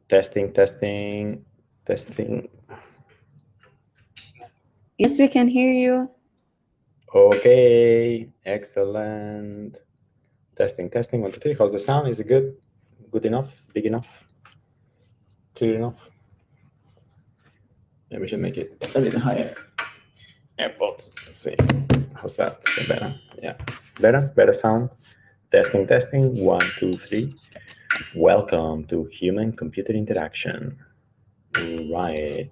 Testing, testing, testing. Yes, we can hear you. Okay, excellent. Testing, testing, 1, 2, 3. How's the sound? Is it good? Good enough? Big enough? Clear enough? Maybe we should make it a little higher. AirPods. Let's see. How's that? Better? Yeah. Better? Better sound? Testing, testing. 1, 2, 3. Welcome to Human-Computer Interaction. Right.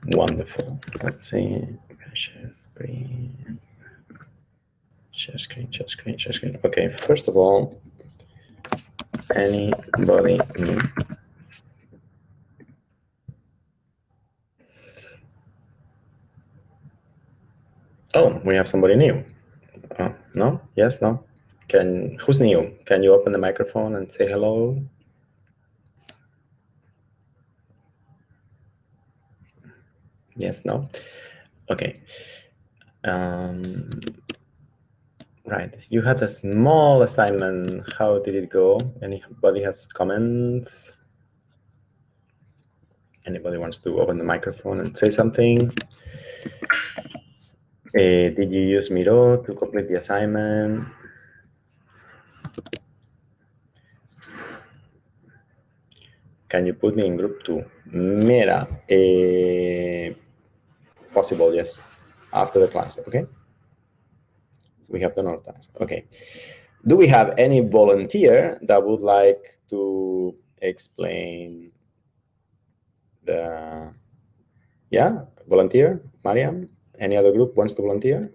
Wonderful. Let's see. Share screen. Share screen, share screen, share screen. Okay, first of all, anybody new? Oh, we have somebody new. No? Yes, no? Who's new? Can you open the microphone and say hello? Yes, no? Okay. Right, you had a small assignment. How did it go? Anybody has comments? Anybody wants to open the microphone and say something? Did you use Miro to complete the assignment? Can you put me in group 2? Mira, possible, yes, after the class, okay? We have done our task, okay. Do we have any volunteer that would like to explain the, yeah, volunteer, Mariam? Any other group wants to volunteer?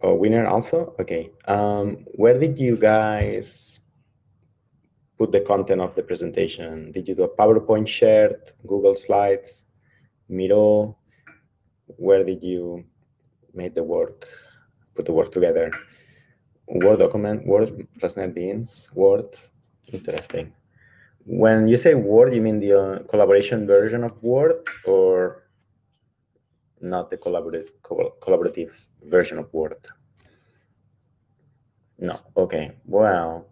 Oh, winner also, okay. Where did you guys put the content of the presentation? Did you do a PowerPoint shared, Google Slides, Miro? Where did you make the work, put the work together? Word document, Word plus NetBeans, Word, interesting. When you say Word, you mean the collaboration version of Word or not the collaborative version of Word? No, okay, wow,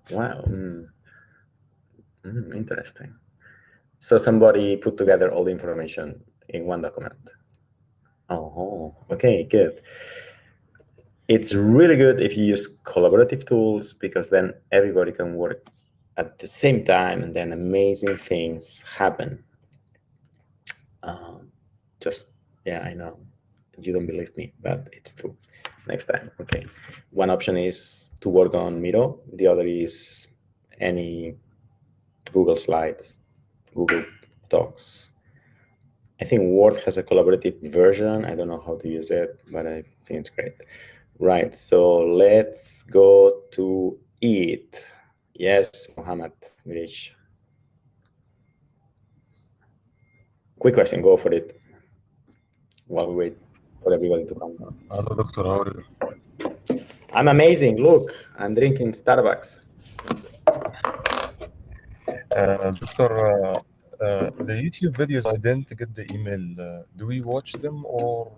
interesting. So somebody put together all the information in one document. Oh, okay, good. It's really good if you use collaborative tools because then everybody can work at the same time and then amazing things happen. Yeah, I know you don't believe me, but it's true. Next time, okay. One option is to work on Miro. The other is any Google Slides, Google Docs. I think Word has a collaborative version. I don't know how to use it, but I think it's great. Right, so let's go to it. Yes, Mohammed, Mirish. Quick question, go for it. While we wait for everybody to come. Hello, Doctor. How are you? I'm amazing. Look, I'm drinking Starbucks. Doctor, the YouTube videos, I didn't get the email. Do we watch them or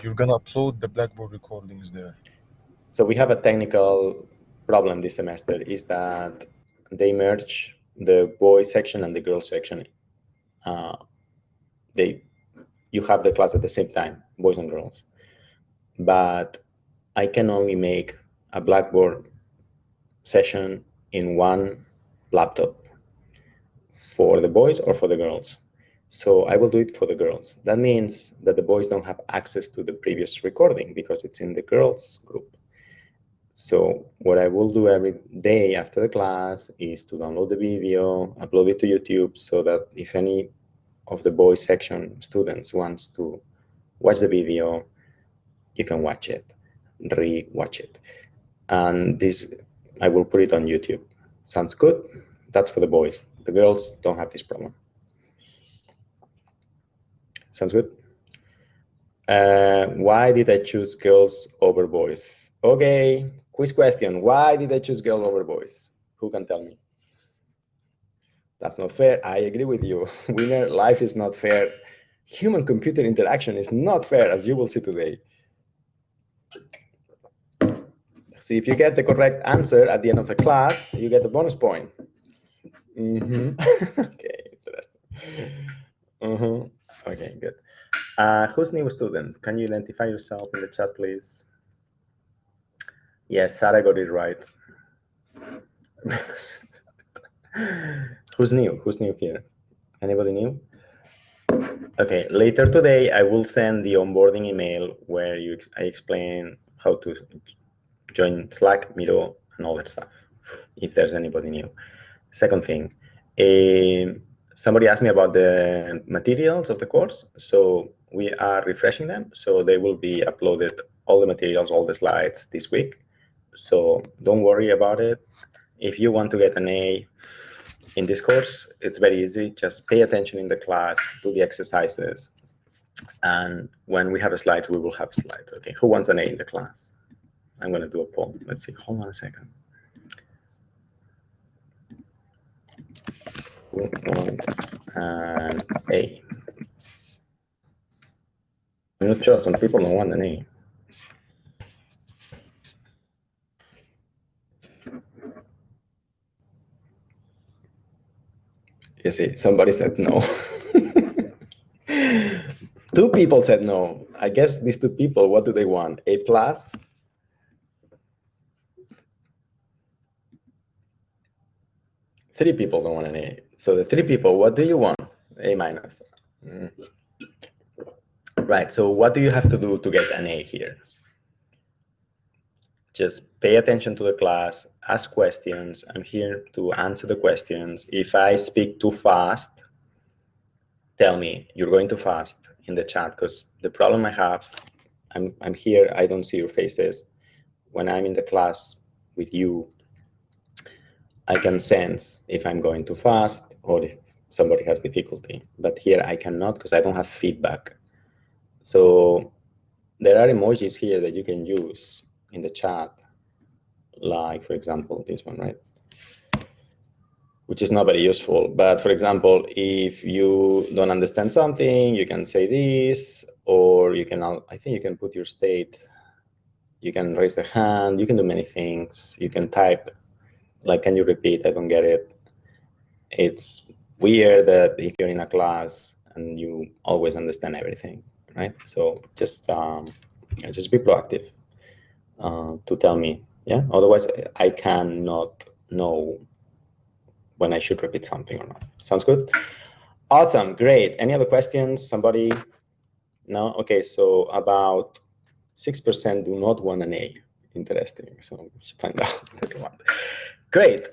you're gonna upload the Blackboard recordings there? So we have a technical problem this semester, is that they merge the boys section and the girls section. You have the class at the same time, boys and girls. But I can only make a Blackboard session in one laptop for the boys or for the girls. So I will do it for the girls. That means that the boys don't have access to the previous recording because it's in the girls group. So what I will do every day after the class is to download the video, upload it to YouTube, so that if any of the boys section students wants to watch the video, you can watch it, re-watch it. And this, I will put it on YouTube. Sounds good? That's for the boys. The girls don't have this problem. Sounds good? Why did I choose girls over boys? Okay, quiz question. Why did I choose girls over boys? Who can tell me? That's not fair. I agree with you. Winner, life is not fair. Human-computer interaction is not fair, as you will see today. So if you get the correct answer at the end of the class, you get a bonus point. Okay, interesting. Okay, good. Who's new student? Can you identify yourself in the chat, please? Yes, Sarah got it right. Who's new? Who's new here? Anybody new? Okay, later today I will send the onboarding email where I explain how to join Slack, Miro, and all that stuff, if there's anybody new. Second thing, somebody asked me about the materials of the course, so we are refreshing them, so they will be uploaded, all the materials, all the slides this week. So don't worry about it. If you want to get an A in this course, it's very easy. Just pay attention in the class, do the exercises, and when we have slides, we will have slides. Okay, who wants an A in the class? I'm going to do a poll. Let's see. Hold on a second. Who wants an A? I'm not sure. Some people don't want an A. You see, somebody said no. 2 people said no. I guess these 2 people, what do they want? A plus? Three people don't want an A. So the 3 people, what do you want? A minus. Right, so what do you have to do to get an A here? Just pay attention to the class, ask questions. I'm here to answer the questions. If I speak too fast, tell me you're going too fast in the chat, because the problem I have, I'm here, I don't see your faces. When I'm in the class with you, I can sense if I'm going too fast or if somebody has difficulty. But here I cannot, because I don't have feedback. So there are emojis here that you can use in the chat, like, for example, this one, right? Which is not very useful. But for example, if you don't understand something, you can say this, or you can, I think you can put your state, you can raise the hand, you can do many things. You can type, like, can you repeat? I don't get it. It's weird that if you're in a class and you always understand everything, right? So just be proactive to tell me, yeah? Otherwise, I cannot know when I should repeat something or not. Sounds good? Awesome, great. Any other questions? Somebody? No? Okay, so about 6% do not want an A. Interesting, so we should find out what they want. Great.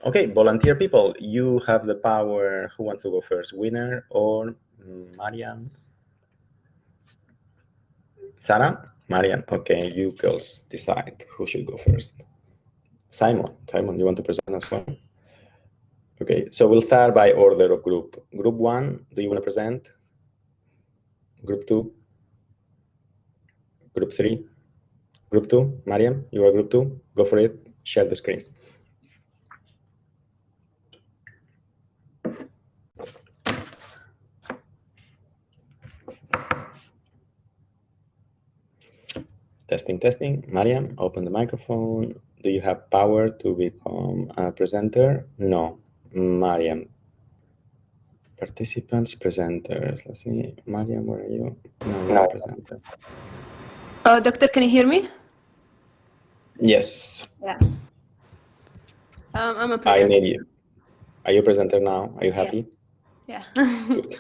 Okay, volunteer people, you have the power. Who wants to go first, Winner or Marian? Sarah? Marian, okay, you girls decide who should go first. Simon, you want to present as well? Okay, so we'll start by order of group. Group 1, do you want to present? Group 2? Group 3? Group 2, Mariam, you are group 2? Go for it, share the screen. Testing, testing. Mariam, open the microphone. Do you have power to become a presenter? No. Mariam. Participants, presenters. Let's see. Mariam, where are you? No, you're a presenter. Doctor, can you hear me? Yes. Yeah. I'm a I presenter. need you. Are you a presenter now? Are you happy? Yeah. Good.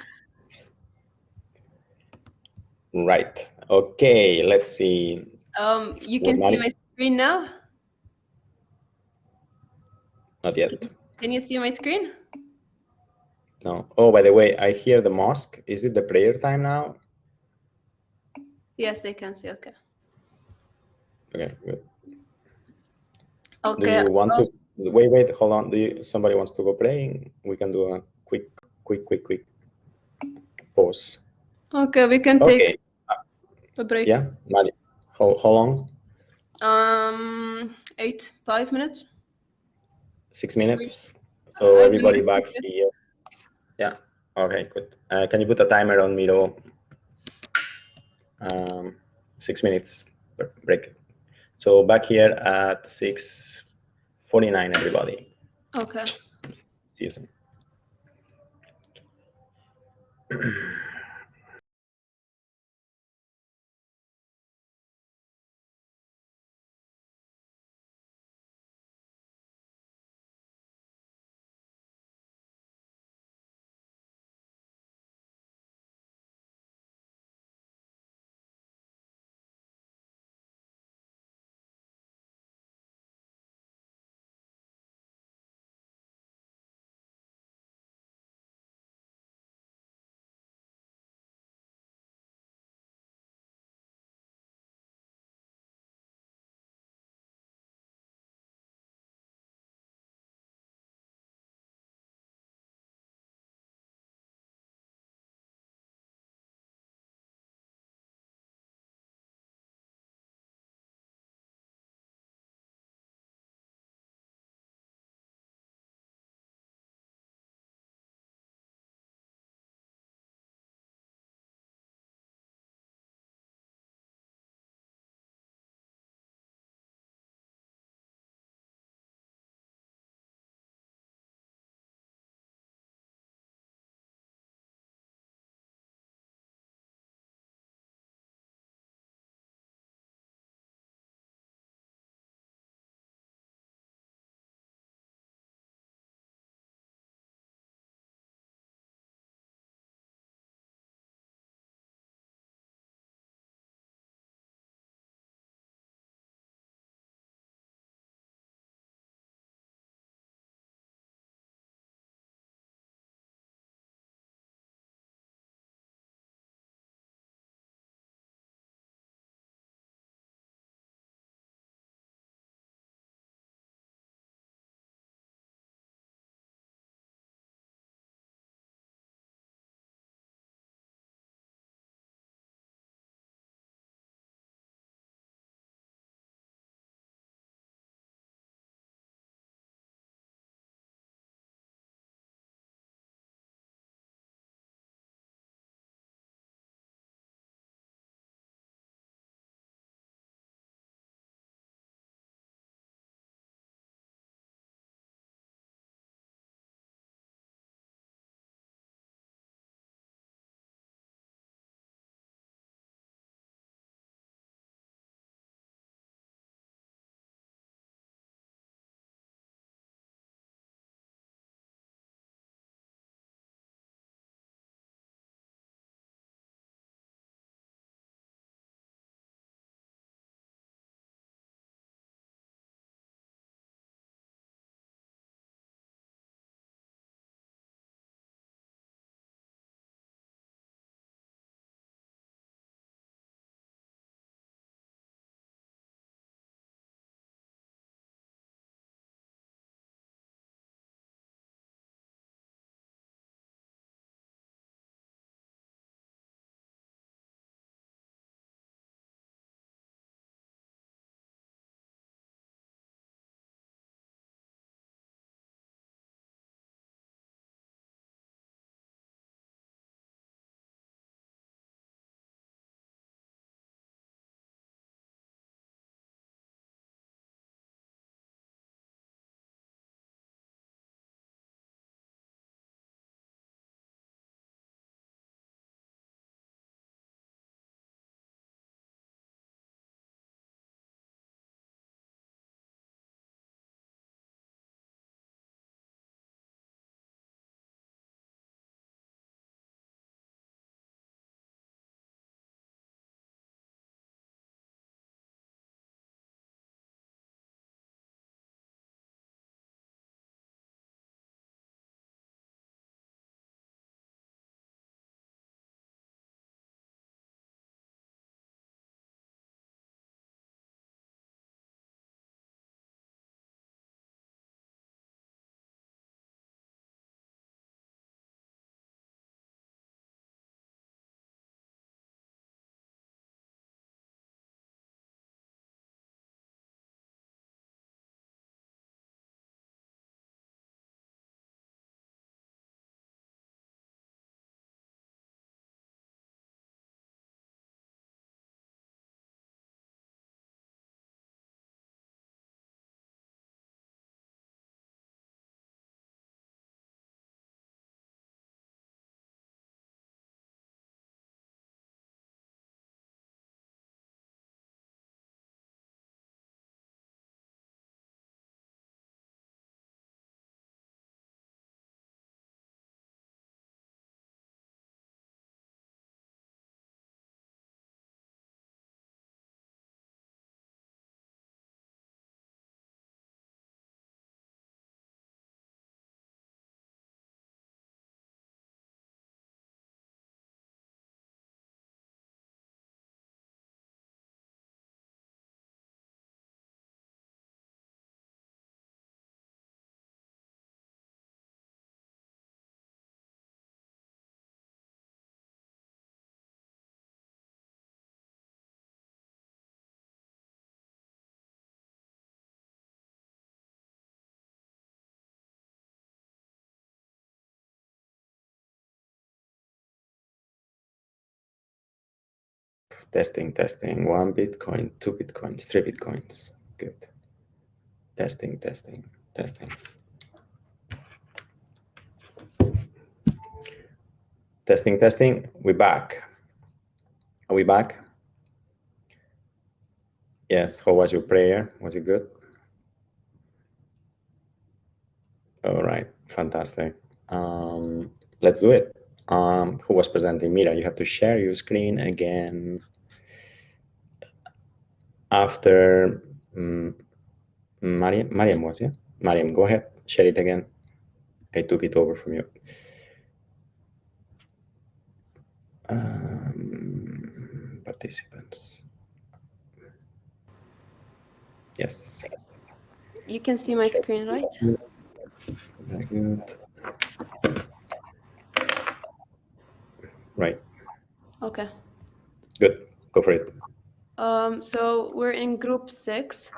Right. Okay, let's see. You can see my screen now? Not yet. Can you see my screen? No. Oh, by the way, I hear the mosque. Is it the prayer time now? Yes, they can see. Okay. Okay, good. Okay. Do you want to wait, hold on. Somebody wants to go praying? We can do a quick pause. Okay, we can take a break. Yeah, Mali. How long? 5 minutes. 6 minutes. So everybody back here. Yeah. Okay, good. Can you put a timer on Miro? 6 minutes break. So back here at 6:49, everybody. Okay. See you soon. Testing, testing. 1 Bitcoin, 2 Bitcoins, 3 Bitcoins. Good. Testing, testing, testing. Testing, testing. We're back. Are we back? Yes. How was your prayer? Was it good? All right. Fantastic. Let's do it. Who was presenting? Mira, you have to share your screen again. After Mariam was, yeah? Mariam, go ahead. Share it again. I took it over from you. Participants. Yes. You can see my screen, right? Very good. Right. Okay. Good. Go for it. So we're in group 6.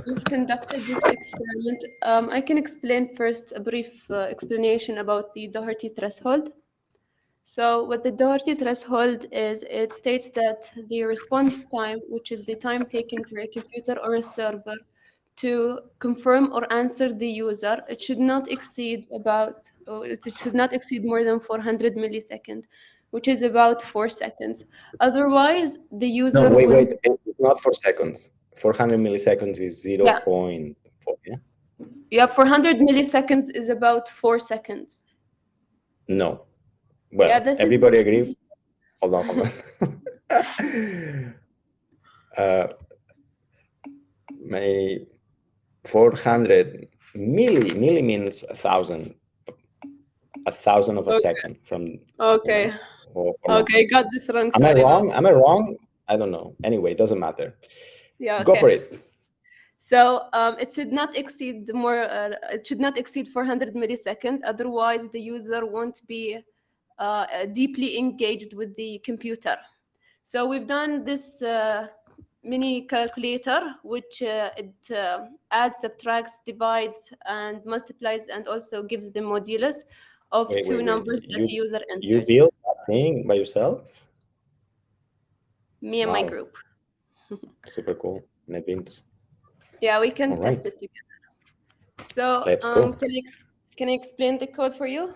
We've conducted this experiment. I can explain first a brief explanation about the Doherty threshold. So what the Doherty threshold is, it states that the response time, which is the time taken for a computer or a server to confirm or answer the user, it should not exceed more than 400 milliseconds, which is about 4 seconds. Otherwise, the user No, wait. It's not 4 seconds. 400 milliseconds is 0.4. Yeah, 400 milliseconds is about 4 seconds. No. Well, yeah, everybody agree? Hold on. My 400 milli means 1,000. 1,000 of a second from. Okay. Okay, got this wrong. Am I wrong? Am I wrong? I don't know. Anyway, it doesn't matter. Yeah. Okay. Go for it. So it should not exceed it should not exceed 400 milliseconds. Otherwise, the user won't be deeply engaged with the computer. So we've done this mini calculator, which it adds, subtracts, divides, and multiplies, and also gives the modulus of two numbers that the user enters. You built that thing by yourself? Me and my group. Super cool. NetBeans. Yeah, we can test it together. So let's go. Can I explain the code for you?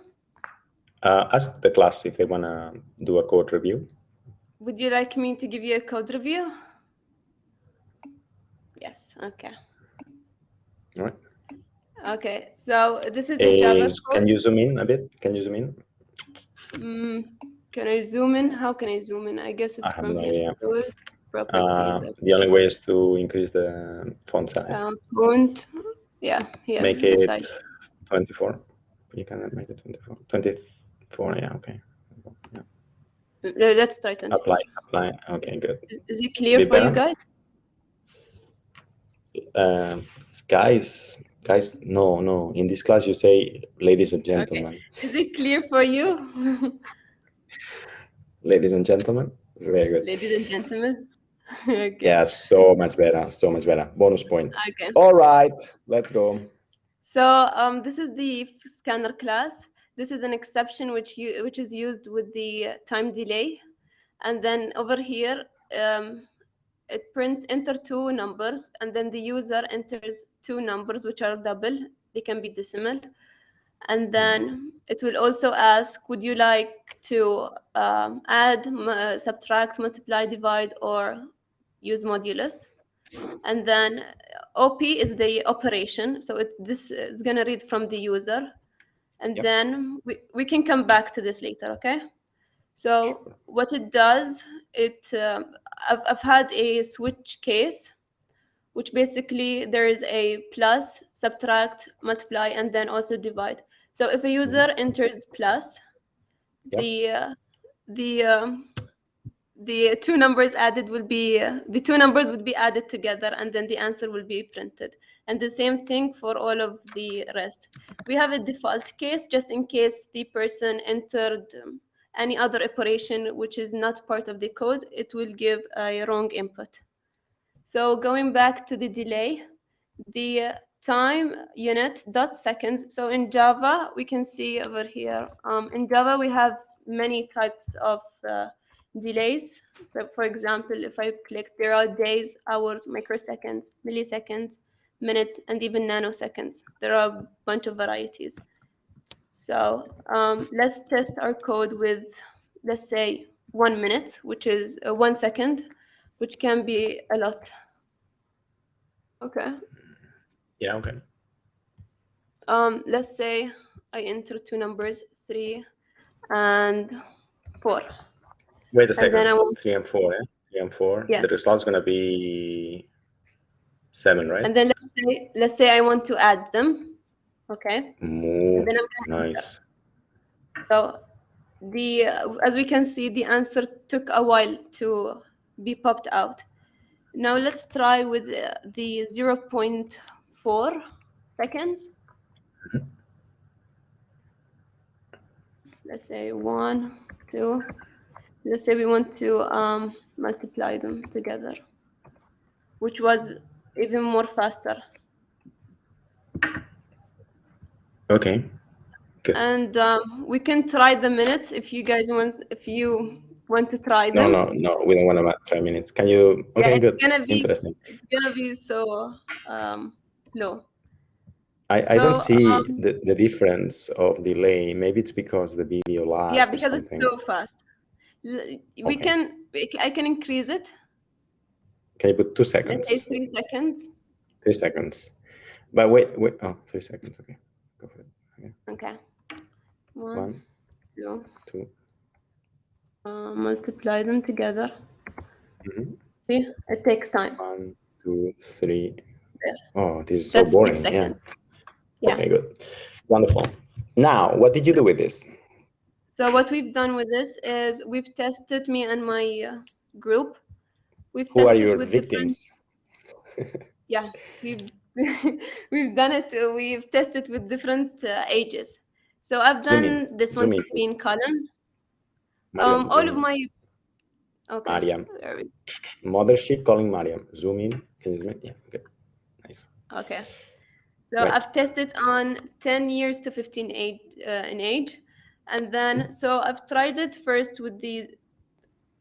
Ask the class if they want to do a code review. Would you like me to give you a code review? Yes. Okay. All right. Okay. So this is a Java code. Can you zoom in a bit? Can you zoom in? Can I zoom in? How can I zoom in? I guess it's from here. Properties. The only way is to increase the font size. Font. Yeah. Here. Make it 24. You can make it 24. 24. Yeah. Okay. Yeah. Let's try 24. Apply. Okay. Good. Is it clear for you guys? Guys, no. In this class, you say, ladies and gentlemen. Okay. Is it clear for you? Ladies and gentlemen. Very good. Ladies and gentlemen. Okay. Yeah, so much better. So much better. Bonus point. Okay. All right, let's go. So this is the scanner class. This is an exception which is used with the time delay, and then over here it prints enter two numbers, and then the user enters two numbers which are double. They can be decimal, and then it will also ask, would you like to add, subtract, multiply, divide, or use modulus? And then OP is the operation, so this is going to read from the user, and then we can come back to this later. Okay, so what it does, I've had a switch case, which basically there is a plus, subtract, multiply, and then also divide. So if a user enters plus, the two numbers added will be the two numbers would be added together, and then the answer will be printed. And the same thing for all of the rest. We have a default case just in case the person entered any other operation which is not part of the code. It will give a wrong input. So going back to the delay, the time unit dot seconds. So in Java, we can see over here. In Java, we have many types of delays. So for example, if I click, there are days, hours, microseconds, milliseconds, minutes, and even nanoseconds. There are a bunch of varieties. So let's test our code with, let's say, 1 minute, which is 1 second, which can be a lot. Okay. Yeah, okay. Let's say I enter two numbers, 3 and 4. Wait a And second. then I want, 3 and 4, 3 and 4. yes. The result's gonna be 7, right? And then let's say I want to add them. Okay. Moo. And then I'm gonna enter. Nice. So the as we can see, the answer took a while to be popped out. Now let's try with the 0.4 seconds. Mhm. Let's say 1, 2. Let's say we want to multiply them together, which was even more faster. Okay. Good. And we can try the minutes if you guys want. If you want to try them. No. We don't want to try minutes. Can you? Okay, Yeah, it's good. gonna be. Interesting. It's gonna be so slow. I don't So, see the difference of delay. Maybe it's because the video lag yeah, or because it's something. so fast. I can increase it. Can you put 2 seconds? Let's say 3 seconds. 3 seconds. But wait. Oh, 3 seconds. Okay. Go for it. Okay. 1, 1, 2. 2. Multiply them together. Mm-hmm. See, it takes time. 1, 2, 3. There. Oh, this is so That's boring. 6 seconds. Yeah. Okay, good. Wonderful. Now, what did you do with this? So what we've done with this is we've tested, me and my group. We've Who are tested your with victims? yeah, we've we've done it. We've tested with different ages. So I've done this one, Zoom in, 15 column. Mariam, All zoom of in. my okay. Mariam. There we Mothership calling Mariam. Zoom in. Can you zoom in? Yeah, okay. Nice. Okay. So Right. I've tested on 10 years to 15 in age. And then, so I've tried it first with the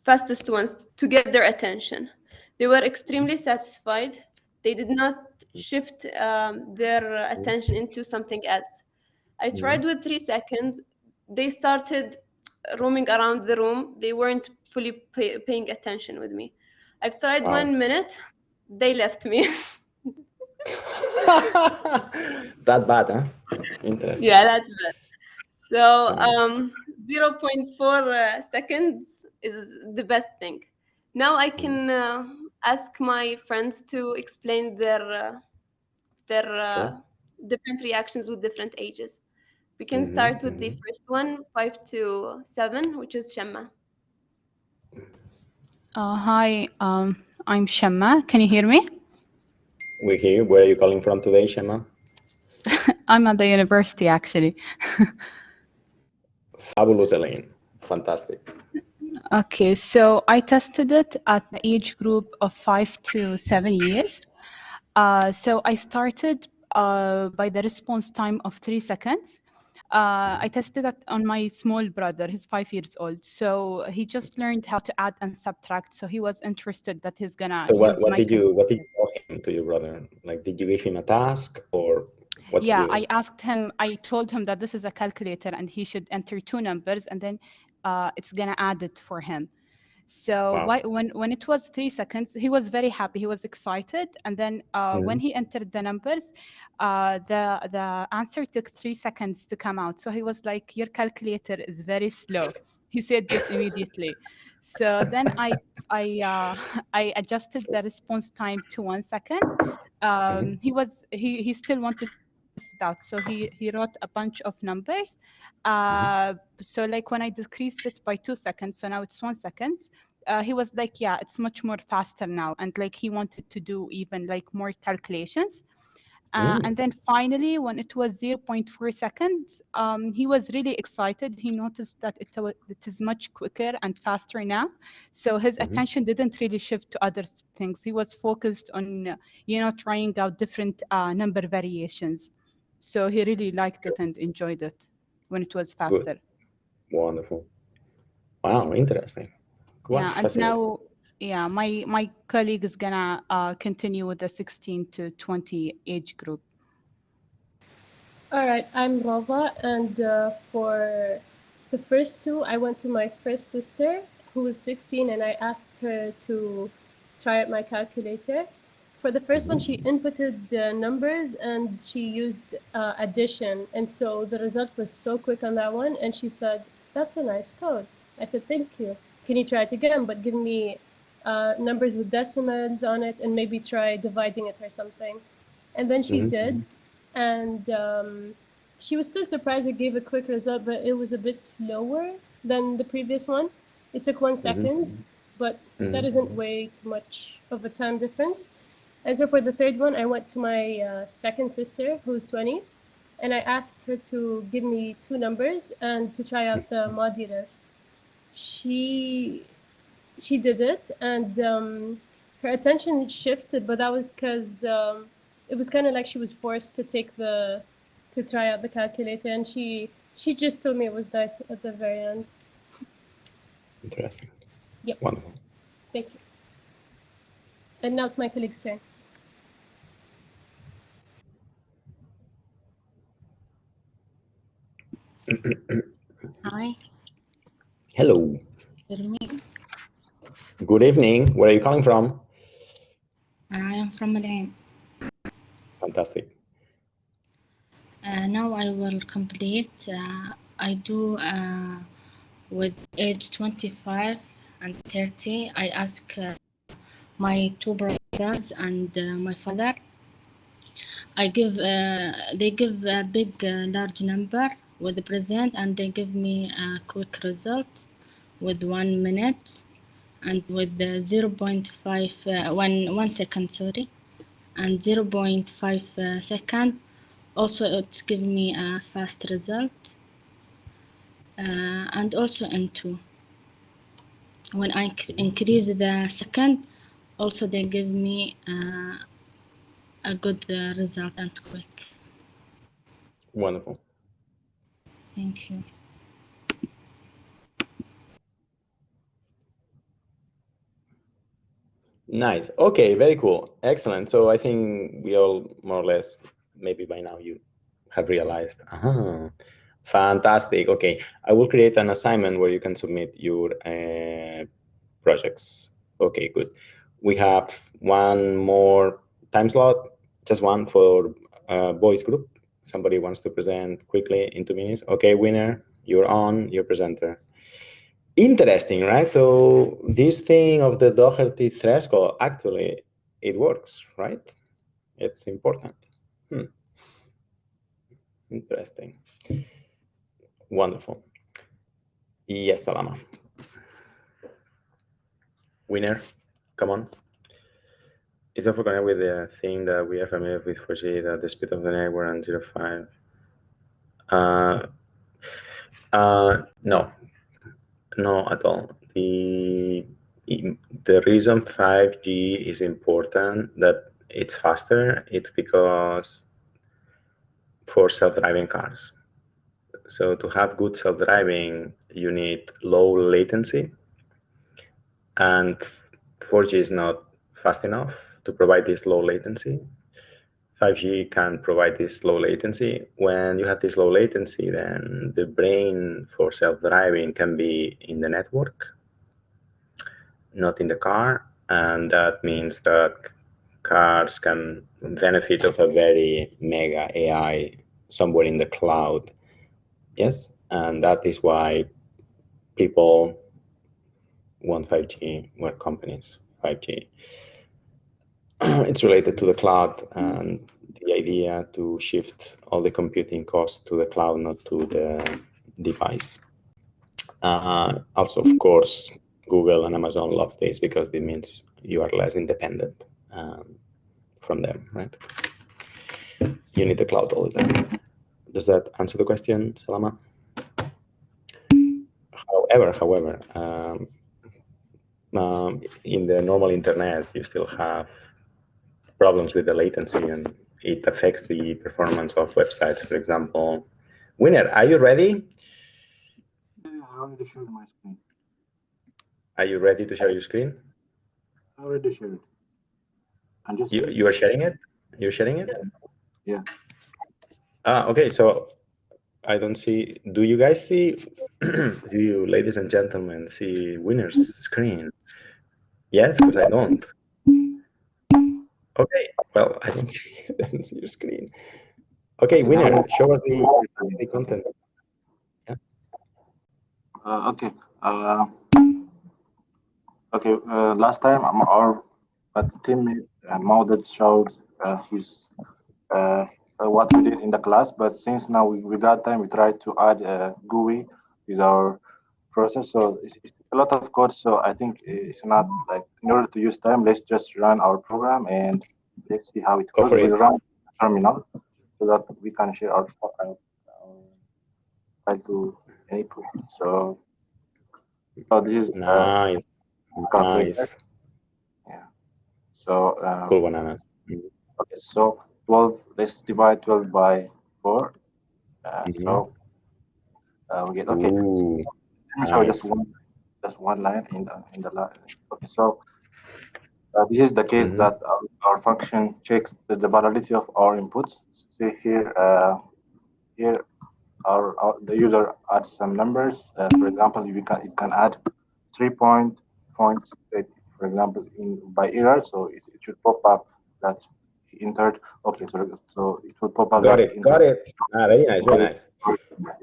fastest ones to get their attention. They were extremely satisfied. They did not shift their attention into something else. I tried with 3 seconds. They started roaming around the room. They weren't fully paying attention with me. I've tried Wow. 1 minute. They left me. That bad, huh? Interesting. Yeah, that's bad. So 0.4 seconds is the best thing. Now I can ask my friends to explain their Sure. different reactions with different ages. We can start with the first one, 5 to 7, which is Shamma. Hi, I'm Shamma. Can you hear me? We hear you. Where are you calling from today, Shema? I'm at the university, actually. Fabulous, Elaine. Fantastic. Okay, so I tested it at the age group of 5 to 7 years. So I started by the response time of 3 seconds. I tested that on my small brother. He's 5 years old. So he just learned how to add and subtract. So he was interested that he's gonna So use what my did you tell him, to your brother? Like, did you give him a task, or what Yeah, did you? I told him that this is a calculator and he should enter 2 numbers and then it's gonna add it for him. So Wow. when it was 3 seconds, he was very happy. He was excited, and then when he entered the numbers, the answer took 3 seconds to come out. So he was like, "Your calculator is very slow." He said this immediately. So then I adjusted the response time to 1 second. He still wanted to test it out, so he wrote a bunch of numbers. So like when I decreased it by 2 seconds, so now it's 1 second. He was like, yeah, it's much more faster now, and like he wanted to do even like more calculations. And then finally, when it was 0.4 seconds, he was really excited. He noticed that it is much quicker and faster now. So his attention didn't really shift to other things. He was focused on, trying out different number variations. So he really liked it and enjoyed it when it was faster. Good. Wonderful. Wow, interesting. Yeah, and now, yeah, my colleague is gonna continue with the 16 to 20 age group. All right, I'm Rava, and for the first two, I went to my first sister, who was 16, and I asked her to try out my calculator. For the first one, she inputted numbers, and she used addition, and so the result was so quick on that one, and she said, "That's a nice code." I said, "Thank you. Can you try it again, but give me numbers with decimals on it, and maybe try dividing it or something?" And then she did, and she was still surprised it gave a quick result, but it was a bit slower than the previous one. It took 1 second, but that isn't way too much of a time difference. And so for the third one, I went to my second sister, who's 20, and I asked her to give me two numbers and to try out the modulus. She did it, and her attention shifted, but that was because it was kind of like she was forced to try out the calculator, and she just told me it was nice at the very end. Interesting. Yep. Wonderful. Thank you. And now it's my colleague's turn. Hi. Hello. Hear me? Good evening. Where are you calling from? I am from Malain. Fantastic. Now I will complete. I do with age 25 and 30. I ask my two brothers and my father. I give. They give a big, large number with the present, and they give me a quick result with 1 minute and with 0.5 1 second. Sorry, and 0.5 second. Also, it's giving me a fast result. And also N2. When I increase the second, also they give me a good result and quick. Wonderful. Thank you. Nice. Okay, very cool. Excellent. So I think we all more or less, maybe by now you have realized. Fantastic. Okay, I will create an assignment where you can submit your projects. Okay, good. We have one more time slot, just one for boys group. Somebody wants to present quickly in 2 minutes. Okay, winner, you're on, your presenter. Interesting, right? So this thing of the Doherty threshold, actually, it works, right? It's important. Interesting. Wonderful. Yes, Salama. Winner, come on. Is also connected with the thing that we are familiar with for G, that the speed of the network and 0.5. No, at all. The reason 5G is important, that it's faster, it's because for self-driving cars. So to have good self-driving, you need low latency, and 4G is not fast enough to provide this low latency. 5G can provide this low latency. When you have this low latency, then the brain for self-driving can be in the network, not in the car, and that means that cars can benefit of a very mega AI somewhere in the cloud. Yes, and that is why people want 5G, where companies 5G. It's related to the cloud and the idea to shift all the computing costs to the cloud, not to the device. Also, of course, Google and Amazon love this because it means you are less independent from them, right? You need the cloud all the time. Does that answer the question, Salama? However, in the normal internet, you still have problems with the latency, and it affects the performance of websites. For example, Winner, are you ready? I already showed my screen. Are you ready to share your screen? I already shared. And just you are sharing it? You're sharing it? Yeah. Okay, so I don't see. Do you guys see? Do you, ladies and gentlemen, see winner's screen? Yes, because I don't. Okay, well, I don't see. I don't see your screen. Okay, winner, show us the content. Yeah. Okay. Okay. Last time our teammate Maudud showed his what we did in the class, but since now we got time, we tried to add GUI with our process. So it's a lot of code. So I think it's not like, in order to use time, let's just run our program and let's see how it Go goes. for it. We'll run terminal so that we can share our file to any point. So this is Nice. Nice. yeah. So Cool bananas. okay, so 12. Let's divide 12 by 4. So we get okay. Ooh, Let me show nice. just one line in the line. Okay, so this is the case that our function checks the validity of our inputs. See here, here the user adds some numbers. For example, it can add 3 points, for example, by error. So it should pop up that he entered. Okay, so it will pop up. Got it. Got it. Very nice. Very nice.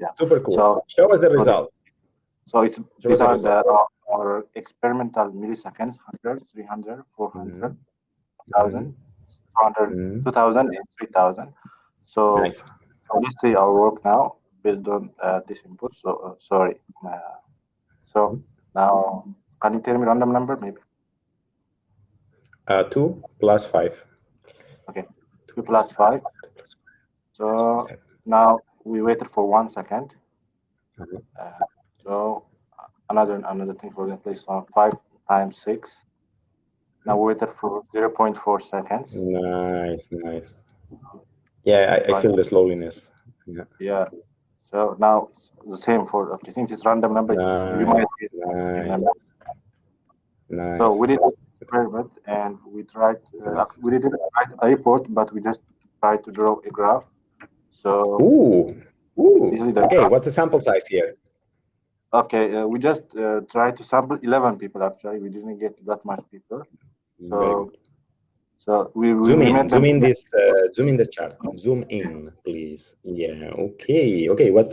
Yeah. Super cool. So show us the results. So these are results. our experimental milliseconds: 100, 300, 400, 1,000, 200, 2,000, and 3,000. So nice. let's see our work now based on this input. So sorry. So now, can you tell me random number maybe? 2 plus 5. Okay, 2 plus 5. So now we waited for 1 second. So another thing for example is 5 times 6. Now we waited for 0.4 seconds. Nice, nice. Yeah, I feel the slowness. Yeah. Yeah. So now it's the same for, okay, since it's random number, you might get number. Nice. So we did an experiment and we tried, we didn't write a report, but we just tried to draw a graph. So okay, what's the sample size here? Okay, we just tried to sample 11 people actually. We didn't get that much people. So we zoom in, zoom in this, zoom in the chart. Zoom in, please. Yeah. Okay. Okay. What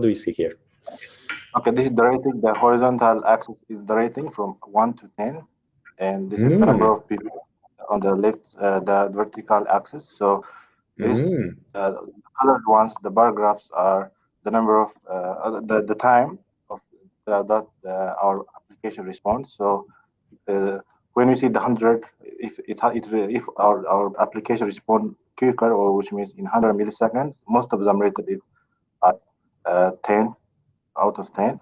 do you see here? Okay, this is the rating. The horizontal axis is the rating from 1 to 10, and this is the number of people on the left, the vertical axis. So this the colored ones, the bar graphs, are the number of the time of that our application responds. So when we see the 100, if our application responds quicker, or which means in 100 milliseconds, most of them rated it at 10 out of 10.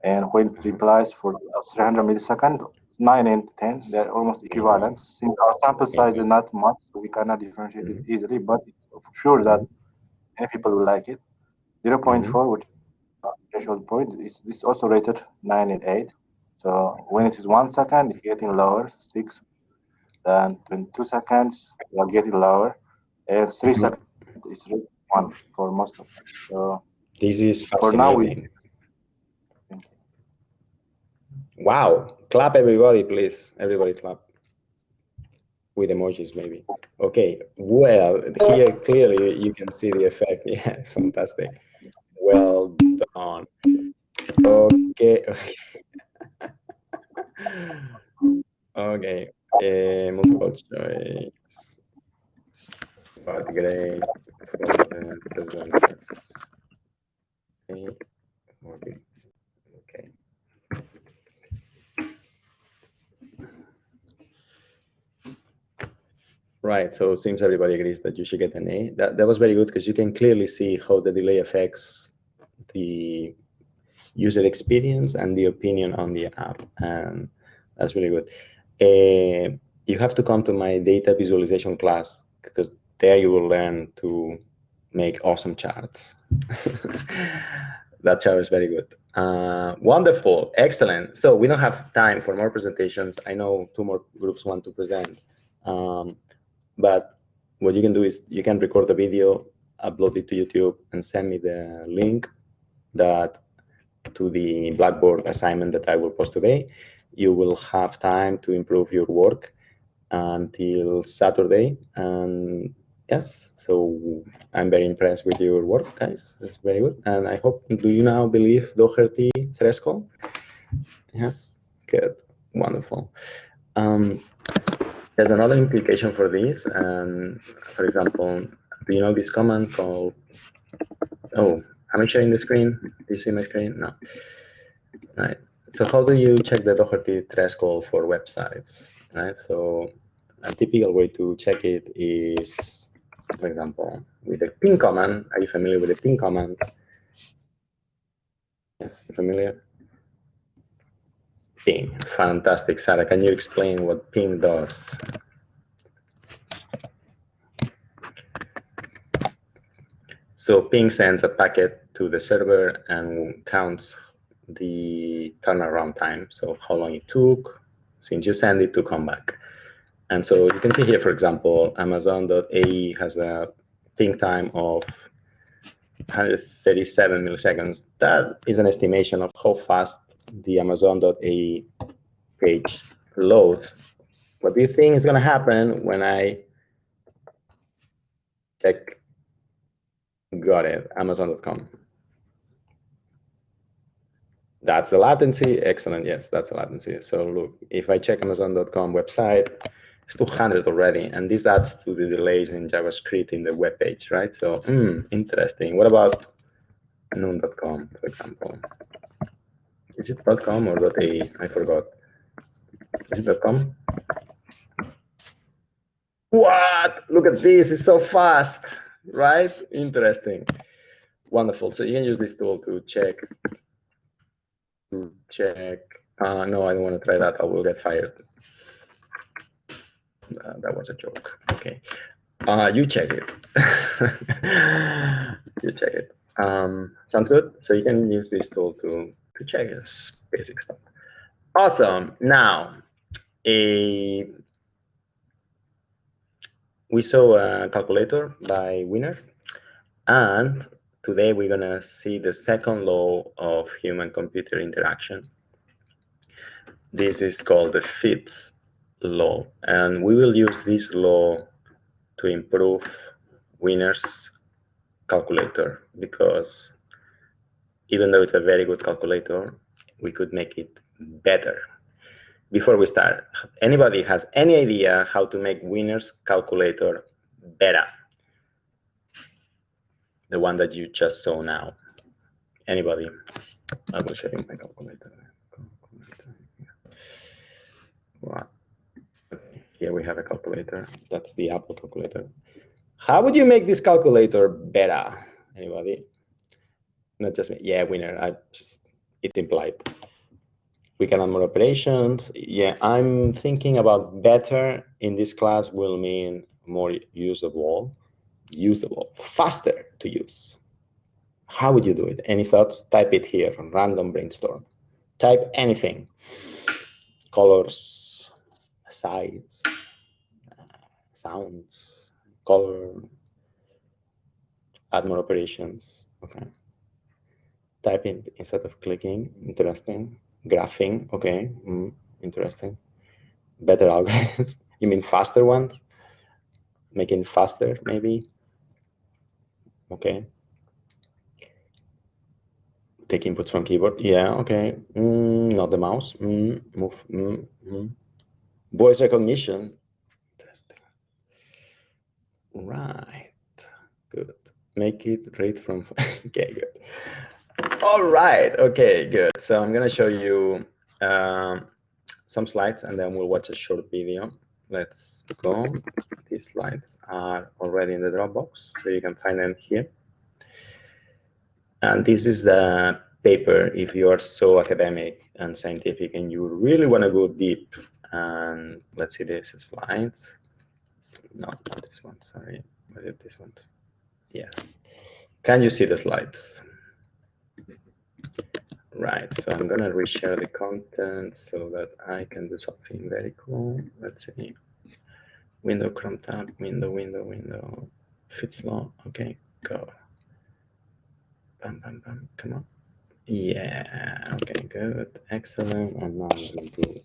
And when it replies for 300 milliseconds, 9 and 10, they're almost equivalent. Since our sample size is not much, so we cannot differentiate it easily, but it's for sure that many people will like it. 0.4, which is threshold point, is also rated 9 and 8. So when it is 1 second, it's getting lower. 6, then 22 seconds, we are getting lower. And 3 seconds, it's 1 for most of them. So this is fascinating. For now, wow. Clap, everybody, please. Everybody clap. With emojis, maybe. Okay. Well, here clearly you can see the effect. Yeah, it's fantastic. Well done. Okay. Okay. Multiple choice. But great. Okay. Right, so it seems everybody agrees that you should get an A. That was very good because you can clearly see how the delay affects the user experience and the opinion on the app, and that's really good. You have to come to my data visualization class because there you will learn to make awesome charts. That show is very good. Wonderful, excellent. So we don't have time for more presentations. I know 2 more groups want to present, but what you can do is you can record the video, upload it to YouTube, and send me the link to the Blackboard assignment that I will post today. You will have time to improve your work until Saturday. And yes, so I'm very impressed with your work, guys. It's very good. And I hope, do you now believe Doherty threshold? Yes, good, wonderful. There's another implication for this. For example, do you know this command called, oh, am I sharing the screen? Do you see my screen? No. Right. So how do you check the Doherty threshold for websites? Right. So a typical way to check it is, for example, with the ping command. Are you familiar with the ping command? Yes, you familiar? Ping. Fantastic. Sarah, can you explain what ping does? So ping sends a packet to the server and counts the turnaround time. So how long it took since you send it to come back. And so you can see here, for example, Amazon.ae has a ping time of 137 milliseconds. That is an estimation of how fast the Amazon.ae page loads. What do you think is going to happen when I check? Got it, Amazon.com. That's the latency. Excellent. Yes, that's the latency. So look, if I check Amazon.com website, it's 200 already, and this adds to the delays in JavaScript in the web page, right? So, interesting. What about noon.com, for example? Is it .com or .ae? I forgot. Is it .com? What? Look at this. It's so fast, right? Interesting. Wonderful. So you can use this tool to check. No, I don't want to try that. I will get fired. That was a joke. Okay. You check it. You check it. Sounds good. So you can use this tool to check this basic stuff. Awesome. Now, we saw a calculator by Winner, and today we're gonna see the second law of human-computer interaction. This is called the Fitz law, and we will use this law to improve Winner's calculator, because even though it's a very good calculator, we could make it better. Before we start, anybody has any idea how to make Winner's calculator better? The one that you just saw now. Anybody? I will show you my calculator. Wow. Here we have a calculator. That's the Apple calculator. How would you make this calculator better? Anybody? Not just me. Yeah, Winner. It's implied. We can add more operations. Yeah, I'm thinking about better in this class will mean more usable, faster to use. How would you do it? Any thoughts? Type it here, random brainstorm. Type anything. Colors, size, sounds, color, add more operations. Okay. Type in instead of clicking. Interesting. Graphing. Okay. Interesting. Better algorithms. You mean faster ones? Making faster, maybe. Okay. Take inputs from keyboard. Yeah. Okay. Not the mouse. Move. Voice recognition. Interesting. Right. Good. Make it read from. Okay. Good. All right. Okay. Good. So I'm gonna show you some slides, and then we'll watch a short video. Let's go. These slides are already in the Dropbox, so you can find them here. And this is the paper if you are so academic and scientific and you really want to go deep. And let's see this slides. No, not this one. Sorry. Was it this one? Yes. Can you see the slides? Right, so I'm gonna reshare the content so that I can do something very cool. Let's see. Window Chrome tab, window, Fitz law. Okay, go. Bam, bam, bam. Come on. Yeah. Okay, good. Excellent. And now I'm gonna do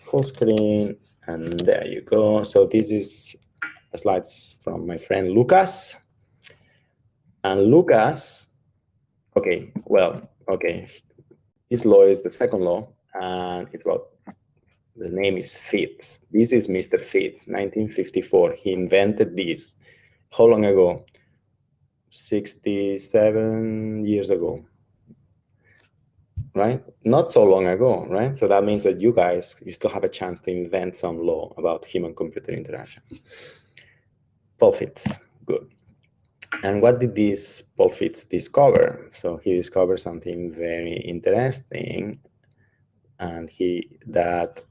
full screen. And there you go. So this is slides from my friend Lucas. And Lucas, okay, well, okay. His law is the second law, and it wrote, the name is Fitz. This is Mr. Fitz, 1954. He invented this. How long ago? 67 years ago, right? Not so long ago, right? So that means that you guys, you still have a chance to invent some law about human-computer interaction. Paul Fitz, good. And what did this Paul Fitz discover? So he discovered something very interesting, and that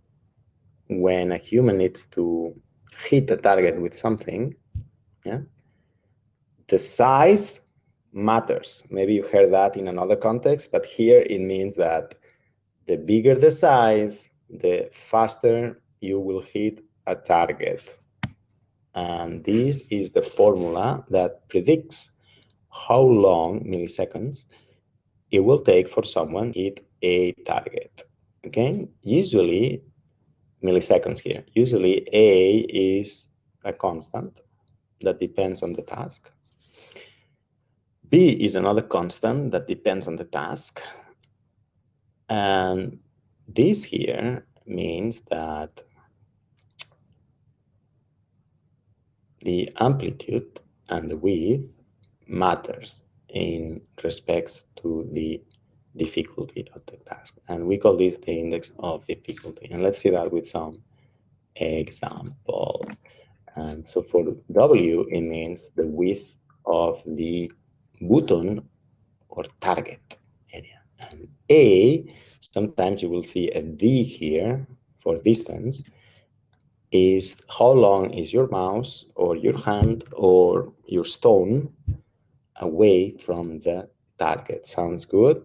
when a human needs to hit a target with something, yeah, the size matters. Maybe you heard that in another context, but here it means that the bigger the size, the faster you will hit a target. And this is the formula that predicts how long, milliseconds, it will take for someone to hit a target. Okay, usually milliseconds here. Usually A is a constant that depends on the task. B is another constant that depends on the task. And this here means that the amplitude and the width matters in respects to the difficulty of the task. And we call this the index of difficulty. And let's see that with some examples. And so for W, it means the width of the button or target area. And A, sometimes you will see a D here for distance, is how long is your mouse or your hand or your stone away from the target. Sounds good?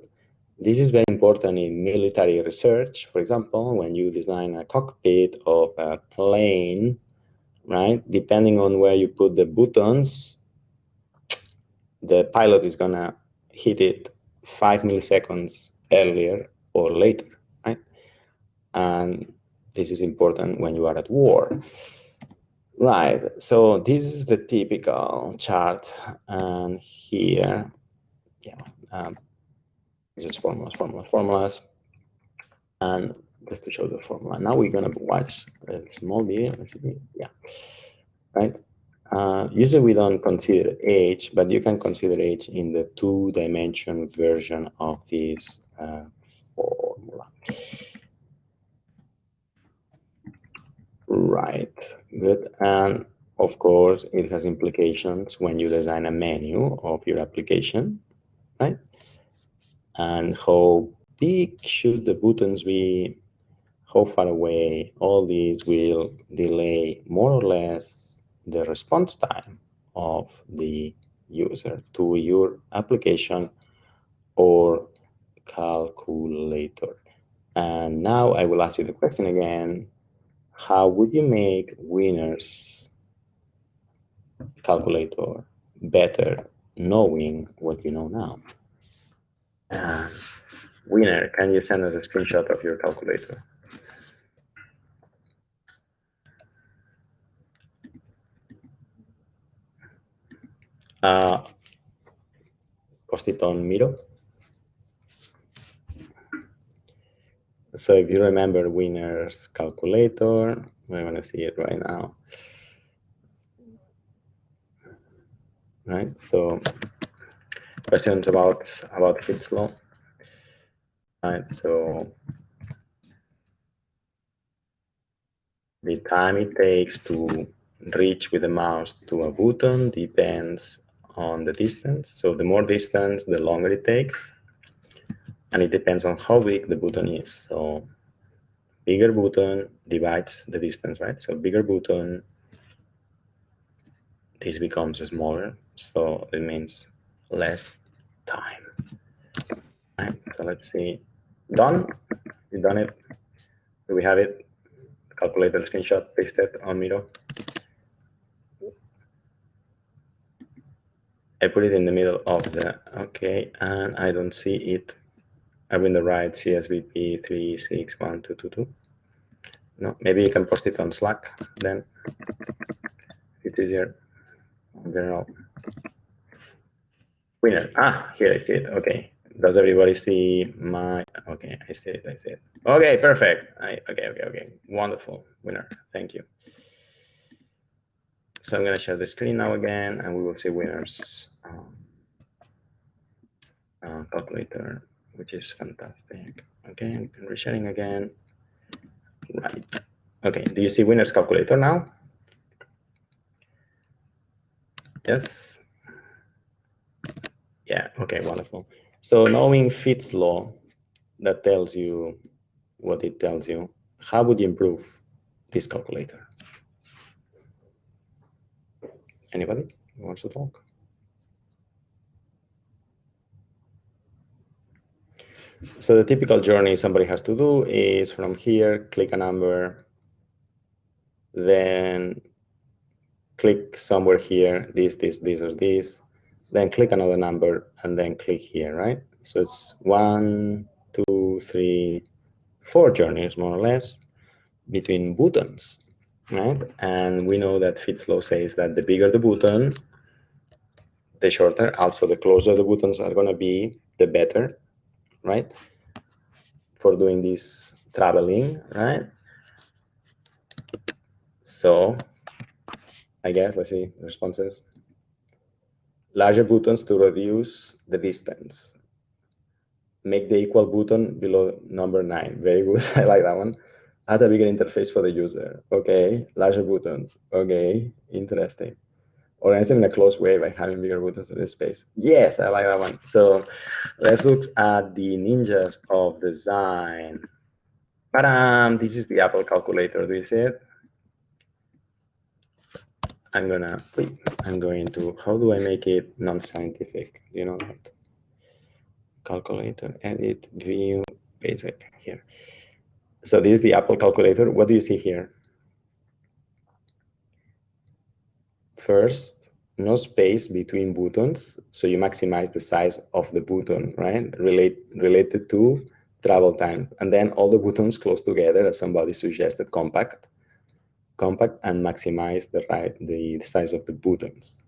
This is very important in military research. For example, when you design a cockpit of a plane, right? Depending on where you put the buttons, the pilot is gonna hit it 5 milliseconds earlier or later, right? And this is important when you are at war. Right, so this is the typical chart, and here, yeah, just formulas, and just to show the formula. Now we're gonna watch a small video, let's see, yeah, right? Usually we don't consider age, but you can consider age in the 2-dimension version of this formula. Right, good. And of course, it has implications when you design a menu of your application, right? And how big should the buttons be? How far away? All these will delay more or less the response time of the user to your application or calculator. And now I will ask you the question again. How would you make Winner's calculator better knowing what you know now? Winner, can you send us a screenshot of your calculator? Costiton Miro. So if you remember Winner's calculator, we're going to see it right now. Right, so questions about Hicks law. Right, so the time it takes to reach with the mouse to a button depends on the distance. So the more distance, the longer it takes. And it depends on how big the button is. So bigger button divides the distance, right? So bigger button, this becomes smaller. So it means less time. Right? right, so let's see. Done? You done it? Do we have it? Calculator screenshot pasted on Miro. I put it in the middle of the, okay, and I don't see it. I'm in the right CSBP3161222. No, maybe you can post it on Slack then. It's easier. General. Winner. Ah, here I see it. Okay. Does everybody see my? Okay, I see it. I see it. Okay, perfect. Okay. Wonderful. Winner. Thank you. So I'm going to share the screen now again, and we will see winners. Calculator, which is fantastic. Okay, I'm resharing again. Right. Okay, do you see winners calculator now? Yes. Yeah, okay, wonderful. So knowing Fitz law, that tells you what it tells you, how would you improve this calculator? Anybody who wants to talk? So the typical journey somebody has to do is from here, click a number, then click somewhere here, this, or this, then click another number, and then click here, right? So it's 1, 2, 3, 4 journeys, more or less, between buttons, right? And we know that Fitz law says that the bigger the button, the shorter. Also, the closer the buttons are going to be, the better, right? For doing this traveling, right? So I guess, let's see, responses. Larger buttons to reduce the distance. Make the equal button below number 9. Very good. I like that one. Add a bigger interface for the user. Okay. Larger buttons. Okay. Interesting. Organize them in a closed way by having bigger buttons in the space. Yes, I like that one. So let's look at the ninjas of design. Ba-dam! This is the Apple calculator. Do you see it? I'm going to, how do I make it non-scientific? You know that? Calculator, edit, view, basic, here. So this is the Apple calculator. What do you see here? First, no space between buttons, so you maximize the size of the button, right? Related to travel time. And then all the buttons close together, as somebody suggested, compact, and maximize the size of the buttons.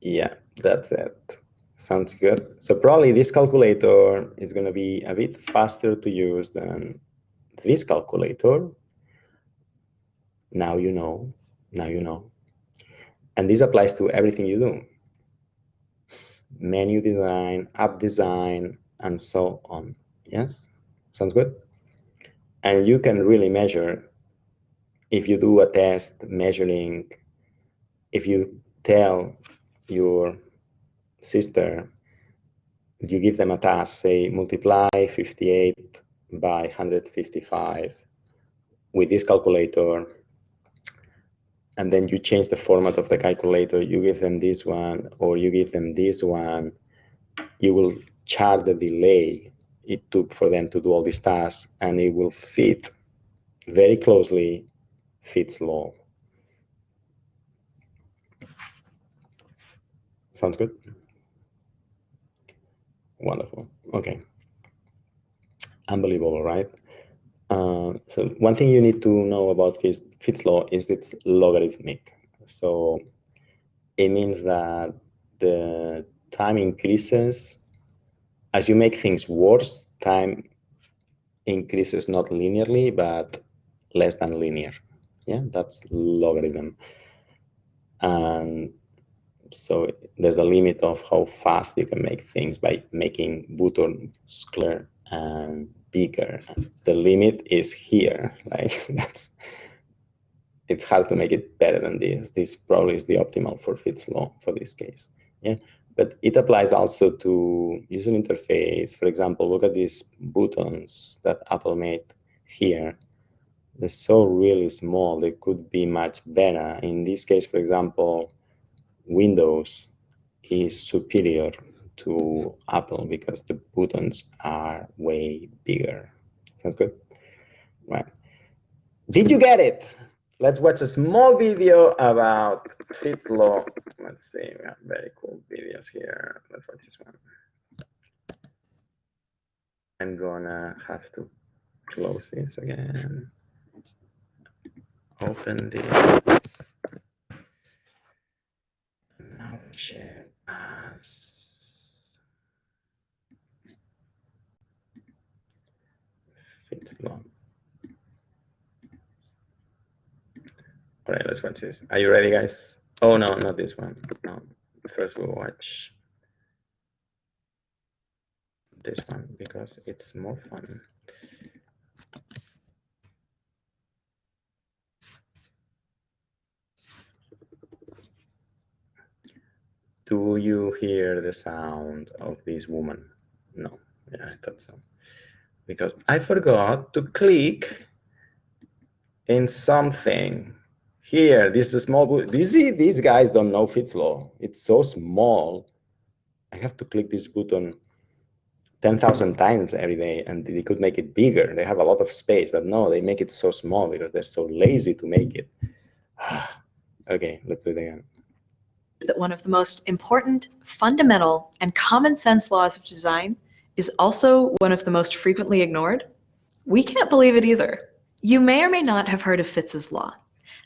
Yeah, that's it. Sounds good. So probably this calculator is going to be a bit faster to use than this calculator. Now you know. And this applies to everything you do. Menu design, app design, and so on. Yes? Sounds good? And you can really measure if you do a test measuring, if you tell your sister, you give them a task, say multiply 58 by 155 with this calculator, and then you change the format of the calculator, you give them this one, or you give them this one, you will chart the delay it took for them to do all these tasks, and it will fit very closely Fitz law. Sounds good? Wonderful. Okay. Unbelievable, right? So one thing you need to know about Fitz law is it's logarithmic. So it means that the time increases as you make things worse. Time increases not linearly, but less than linear. Yeah, that's logarithm. And so there's a limit of how fast you can make things by making buttons clear and bigger. And the limit is here. Like it's hard to make it better than this. This probably is the optimal for Fitz law for this case. Yeah, but it applies also to user interface. For example, look at these buttons that Apple made here. They're so really small. They could be much better. In this case, for example, Windows is superior to Apple because the buttons are way bigger. Sounds good? Right. Did you get it? Let's watch a small video about Fitz law. Let's see, we have very cool videos here. Let's watch this one. I'm gonna have to close this again. Open this. Now share as Fitz law. All right, let's watch this. Are you ready, guys? Oh, no, not this one. No, first we'll watch this one because it's more fun. Do you hear the sound of this woman? No, yeah, I thought so. Because I forgot to click in something. Here, this is a small button. Do you see these guys don't know Fitz law? It's so small. I have to click this button 10,000 times every day, and they could make it bigger. They have a lot of space, but no, they make it so small because they're so lazy to make it. Okay, let's do it again. That one of the most important, fundamental, and common sense laws of design is also one of the most frequently ignored? We can't believe it either. You may or may not have heard of Fitz's law,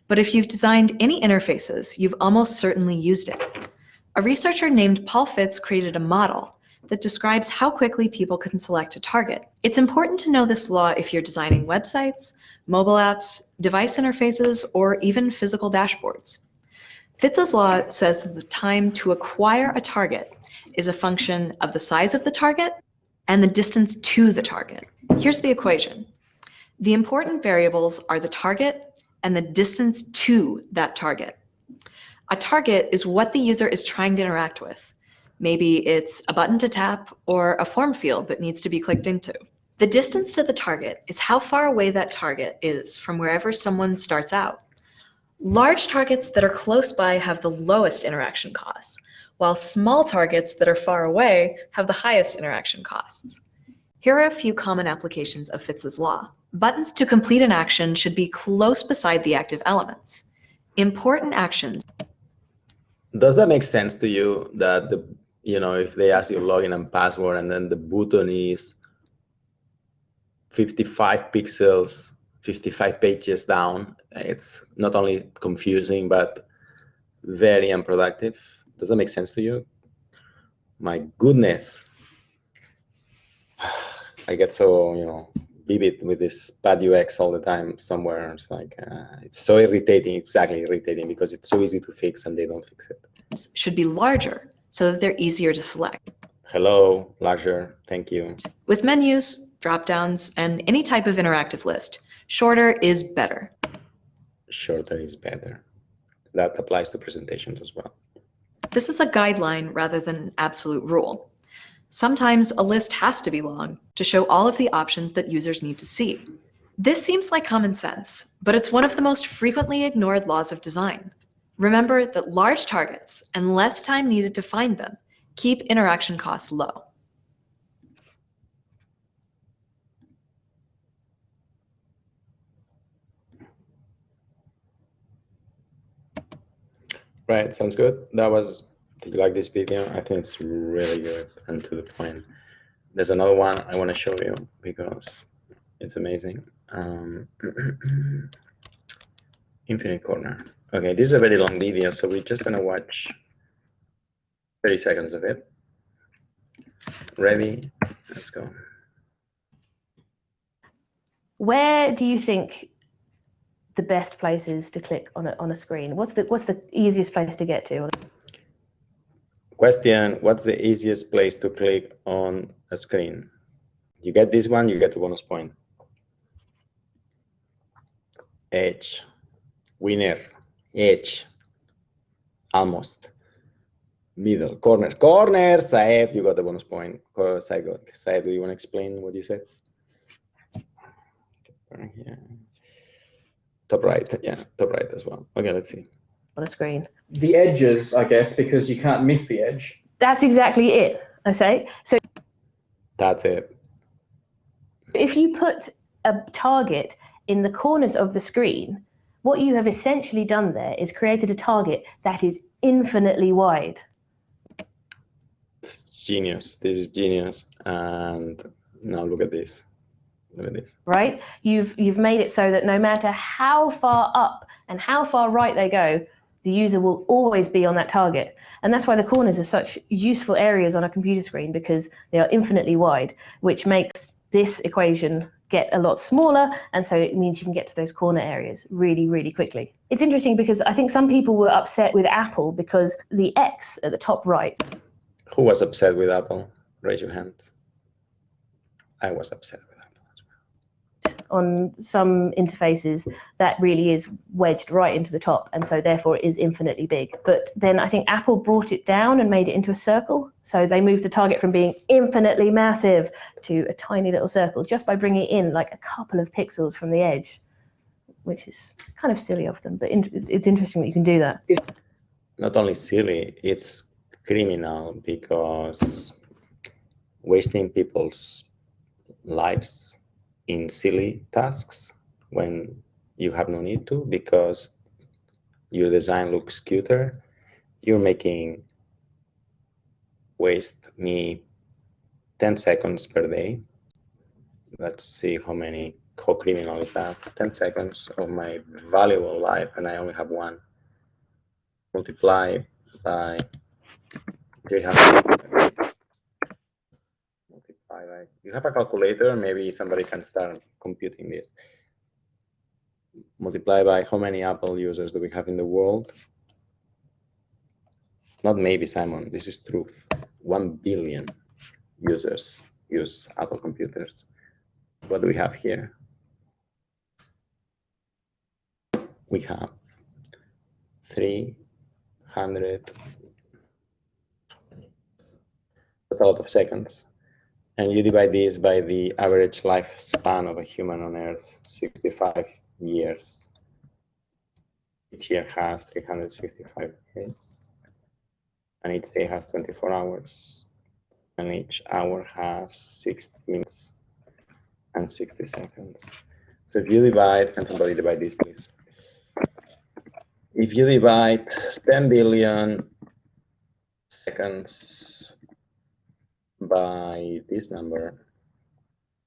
but if you've designed any interfaces, you've almost certainly used it. A researcher named Paul Fitz created a model that describes how quickly people can select a target. It's important to know this law if you're designing websites, mobile apps, device interfaces, or even physical dashboards. Fitz's law says that the time to acquire a target is a function of the size of the target and the distance to the target. Here's the equation. The important variables are the target and the distance to that target. A target is what the user is trying to interact with. Maybe it's a button to tap or a form field that needs to be clicked into. The distance to the target is how far away that target is from wherever someone starts out. Large targets that are close by have the lowest interaction costs, while small targets that are far away have the highest interaction costs. Here are a few common applications of Fitz's law. Buttons to complete an action should be close beside the active elements. Important actions. Does that make sense to you that if they ask you login and password and then the button is 55 pixels, 55 pages down, it's not only confusing but very unproductive? Does that make sense to you? My goodness, I get so vivid with this bad UX all the time somewhere. It's like it's so irritating, exactly irritating, because it's so easy to fix and they don't fix it. Should be larger so that they're easier to select. Hello, larger, thank you. With menus, drop-downs, and any type of interactive list, shorter is better. Shorter is better. That applies to presentations as well. This is a guideline rather than an absolute rule. Sometimes a list has to be long to show all of the options that users need to see. This seems like common sense, but it's one of the most frequently ignored laws of design. Remember that large targets and less time needed to find them keep interaction costs low. Right, sounds good. Did you like this video? I think it's really good and to the point. There's another one I want to show you because it's amazing. Infinite corner. Okay, this is a very long video, so we're just gonna watch 30 seconds of it. Ready? Let's go. Where do you think the best place is to click on a screen? What's the easiest place to get to? Question, what's the easiest place to click on a screen? You get this one, you get the bonus point. Edge, winner, edge, almost, middle, corner, Saeb, you got the bonus point. Saeb, do you want to explain what you said? Yeah. Top right, yeah, top right as well. Okay, let's see. On a screen. The edges, I guess, because you can't miss the edge. That's exactly it. Okay, so That's it. if you put a target in the corners of the screen, what you have essentially done there is created a target that is infinitely wide. It's genius. This is genius. And now look at this. Look at this. Right? You've made it so that no matter how far up and how far right they go, the user will always be on that target. And that's why the corners are such useful areas on a computer screen, because they are infinitely wide, which makes this equation get a lot smaller, and so it means you can get to those corner areas really, really quickly. It's interesting because I think some people were upset with Apple because the X at the top right. Who was upset with Apple? Raise your hands. I was upset with Apple as well. On some interfaces, that really is wedged right into the top, and so therefore it is infinitely big. But then I think Apple brought it down and made it into a circle. So they moved the target from being infinitely massive to a tiny little circle just by bringing it in like a couple of pixels from the edge, which is kind of silly of them, but it's interesting that you can do that. Not only silly, it's criminal, because wasting people's lives in silly tasks when you have no need to, because your design looks cuter, you're making waste me 10 seconds per day. Let's see how criminal is that? 10 seconds of my valuable life, and I only have one. Multiply by 300. Multiply by. You have a calculator? Maybe somebody can start computing this. Multiply by how many Apple users do we have in the world? Not maybe, Simon, this is truth. 1 billion users use Apple computers. What do we have here? We have 300. That's a lot of seconds. And you divide this by the average lifespan of a human on Earth, 65 years. Each year has 365 days, and each day has 24 hours, and each hour has 60 minutes and 60 seconds. So if you divide, can somebody divide this, please? If you divide 10 billion seconds by this number,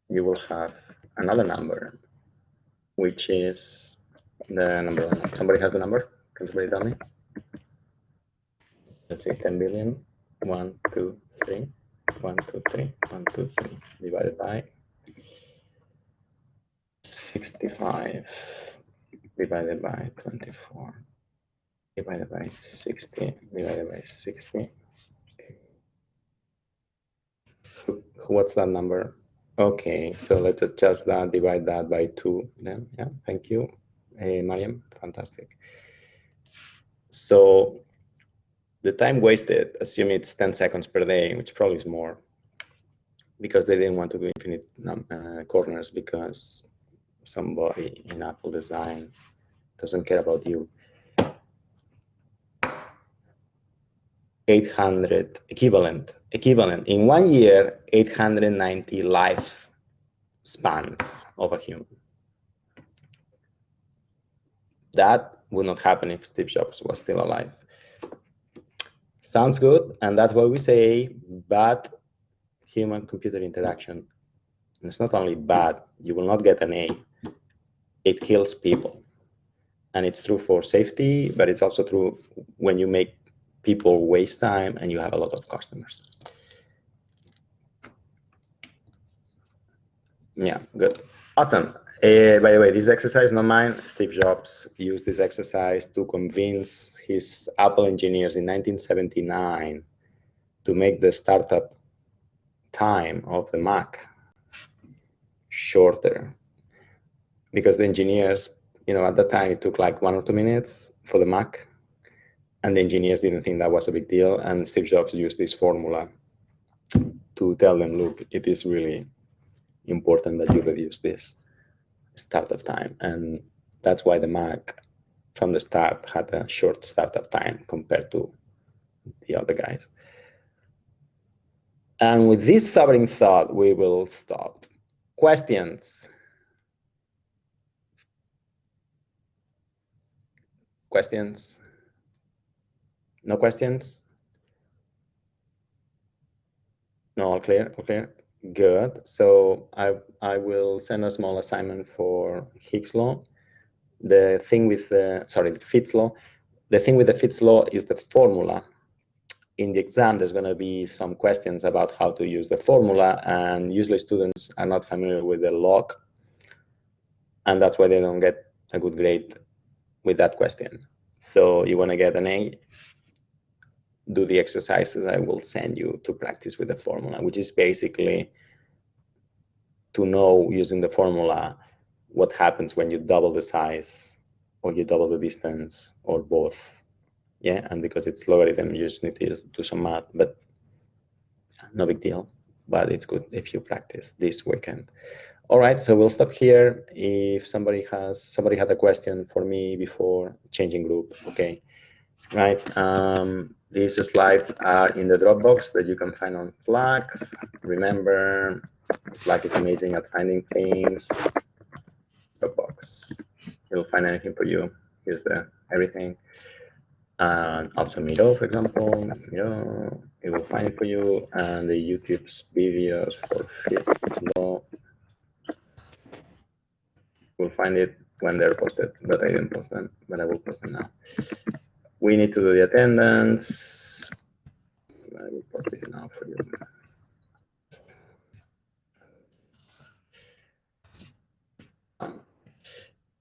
you will have another number, which is the number. Somebody has the number? Can somebody tell me? Let's say 10 billion. 1, 2, 3. 1, 2, 3. 1, 2, 3. Divided by 65. Divided by 24. Divided by 60. Divided by 60. What's that number? Okay, so let's adjust that, divide that by 2 then. Yeah, thank you, Mariam, fantastic. So the time wasted, assume it's 10 seconds per day, which probably is more, because they didn't want to do infinite corners, because somebody in Apple design doesn't care about you. 800 equivalent in 1 year, 890 life spans of a human. That would not happen if Steve Jobs was still alive. Sounds good, and that's why we say bad human-computer interaction. And it's not only bad, you will not get an A. It kills people. And it's true for safety, but it's also true when you make people waste time and you have a lot of customers. Yeah, good. Awesome. By the way, this exercise, not mine. Steve Jobs used this exercise to convince his Apple engineers in 1979 to make the startup time of the Mac shorter. Because the engineers, at that time, it took like 1 or 2 minutes for the Mac. And the engineers didn't think that was a big deal. And Steve Jobs used this formula to tell them, look, it is really important that you reduce this startup time. And that's why the Mac from the start had a short startup time compared to the other guys. And with this sobering thought, we will stop. Questions? Questions? No questions? No, all clear? All clear? Good. So I will send a small assignment for Hicks law. The thing with the, sorry, the Fitz law. The thing with the Fitz law is the formula. In the exam, there's going to be some questions about how to use the formula, and usually students are not familiar with the log, and that's why they don't get a good grade with that question. So you want to get an A, do the exercises I will send you to practice with the formula, which is basically to know using the formula what happens when you double the size or you double the distance or both. Yeah, and because it's logarithm, you just need to do some math, but no big deal. But it's good if you practice this weekend. All right, so we'll stop here. If somebody had a question for me before changing group, okay. Right, these slides are in the Dropbox that you can find on Slack. Remember, Slack is amazing at finding things. Dropbox, you'll find anything for you. Here's everything. And also Miro, for example, Miro, it will find it for you. And the YouTube's videos for Fitz law, we'll find it when they're posted, but I didn't post them, but I will post them now. We need to do the attendance. I will post this now for you.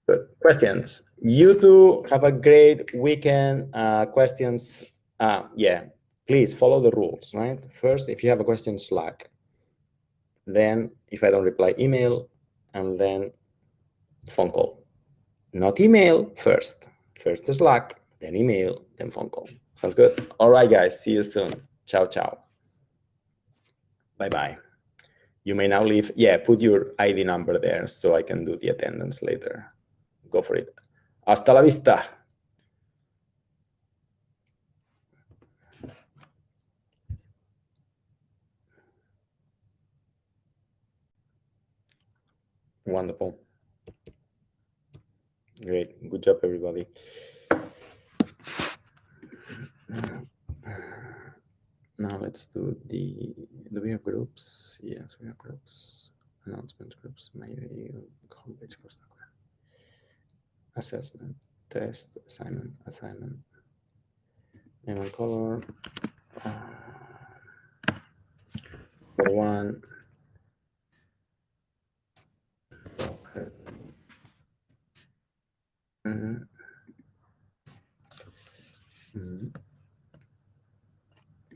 Good. Questions. You two have a great weekend. Questions. Yeah, please follow the rules, right? First, if you have a question, Slack. Then, if I don't reply, email, and then phone call. Not email first. First the Slack, then email, then phone call. Sounds good? All right, guys. See you soon. Ciao, ciao. Bye-bye. You may now leave. Yeah, put your ID number there so I can do the attendance later. Go for it. Hasta la vista. Wonderful. Great. Good job, everybody. Now let's do the, do we have groups? Yes, we have groups. Announcement groups, maybe homepage for Slack. Assessment, test, assignment, name and color. For one.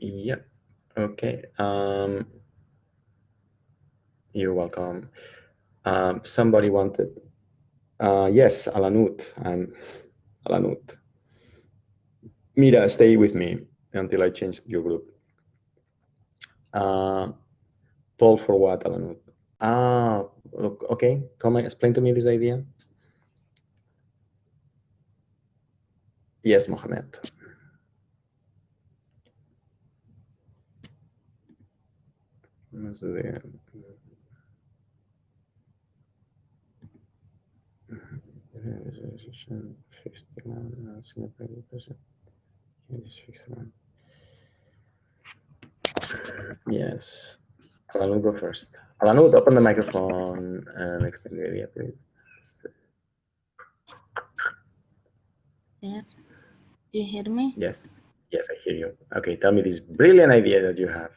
Yep. Okay. You're welcome. Somebody wanted. Yes, Alanut. I'm Alanut. Mira, stay with me until I change your group. Paul for what, Alanut? Okay. Come and explain to me this idea. Yes, Mohammed. Yes. Alanu, go first. Alanu, open the microphone and explain the idea, please. Yeah. Do you hear me? Yes. Yes, I hear you. Okay, tell me this brilliant idea that you have.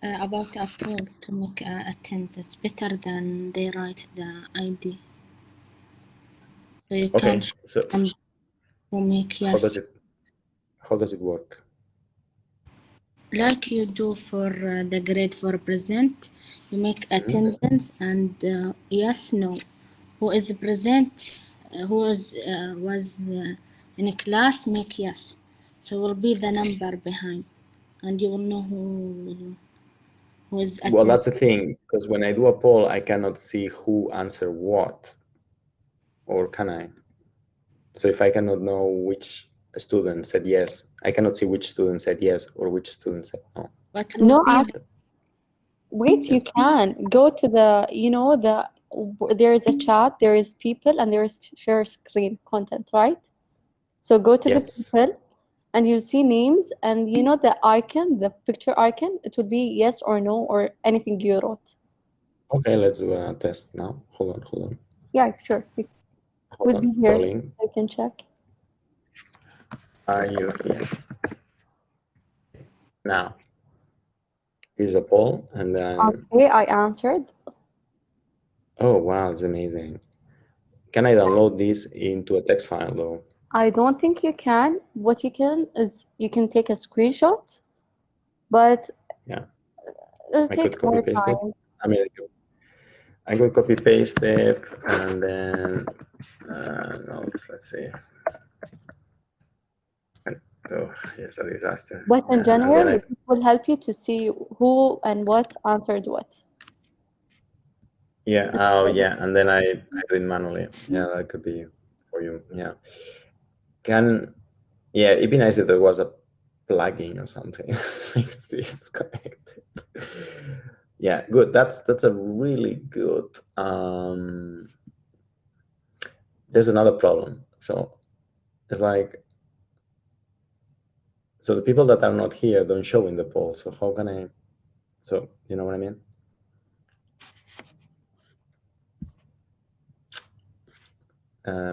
About a poll to make attendance better than they write the ID. So you Okay, can who make yes. How does it work? Like you do for the grade for present, you make attendance and yes, no. Who is present, who was in a class, make yes. So will be the number behind, and you will know who is attending. Well, that's the thing, because when I do a poll, I cannot see who answered what, or can I? So if I cannot know which student said yes. I cannot see which student said yes or which student said no. But No, will be wait, you can go to the, you know, there is a chat, there is people, and there is share screen content, right? So go to the Yes. people, and you'll see names, and you know the icon, the picture icon, it will be yes or no or anything you wrote. Okay, let's do a test now. Hold on. Yeah, sure. Hold We'll on. be here. Calling. I can check. Are you here? Now, this is a poll, and then. Okay, I answered. Oh wow, it's amazing. Can I download this into a text file though? I don't think you can. What you can is you can take a screenshot, but Yeah. it'll I take could copy more paste it. time. I mean, I could copy paste it, and then let's see. Oh, it's a disaster. But in Yeah, general, and it will help you to see who and what answered what. yeah, oh yeah, and then I do it manually. Yeah, that could be for you. Yeah. Yeah, it'd be nice if there was a plugin or something. Makes this connected. Yeah, good. That's a really good. There's another problem. So it's like, so the people that are not here don't show in the poll. So how can I? So you know what I mean?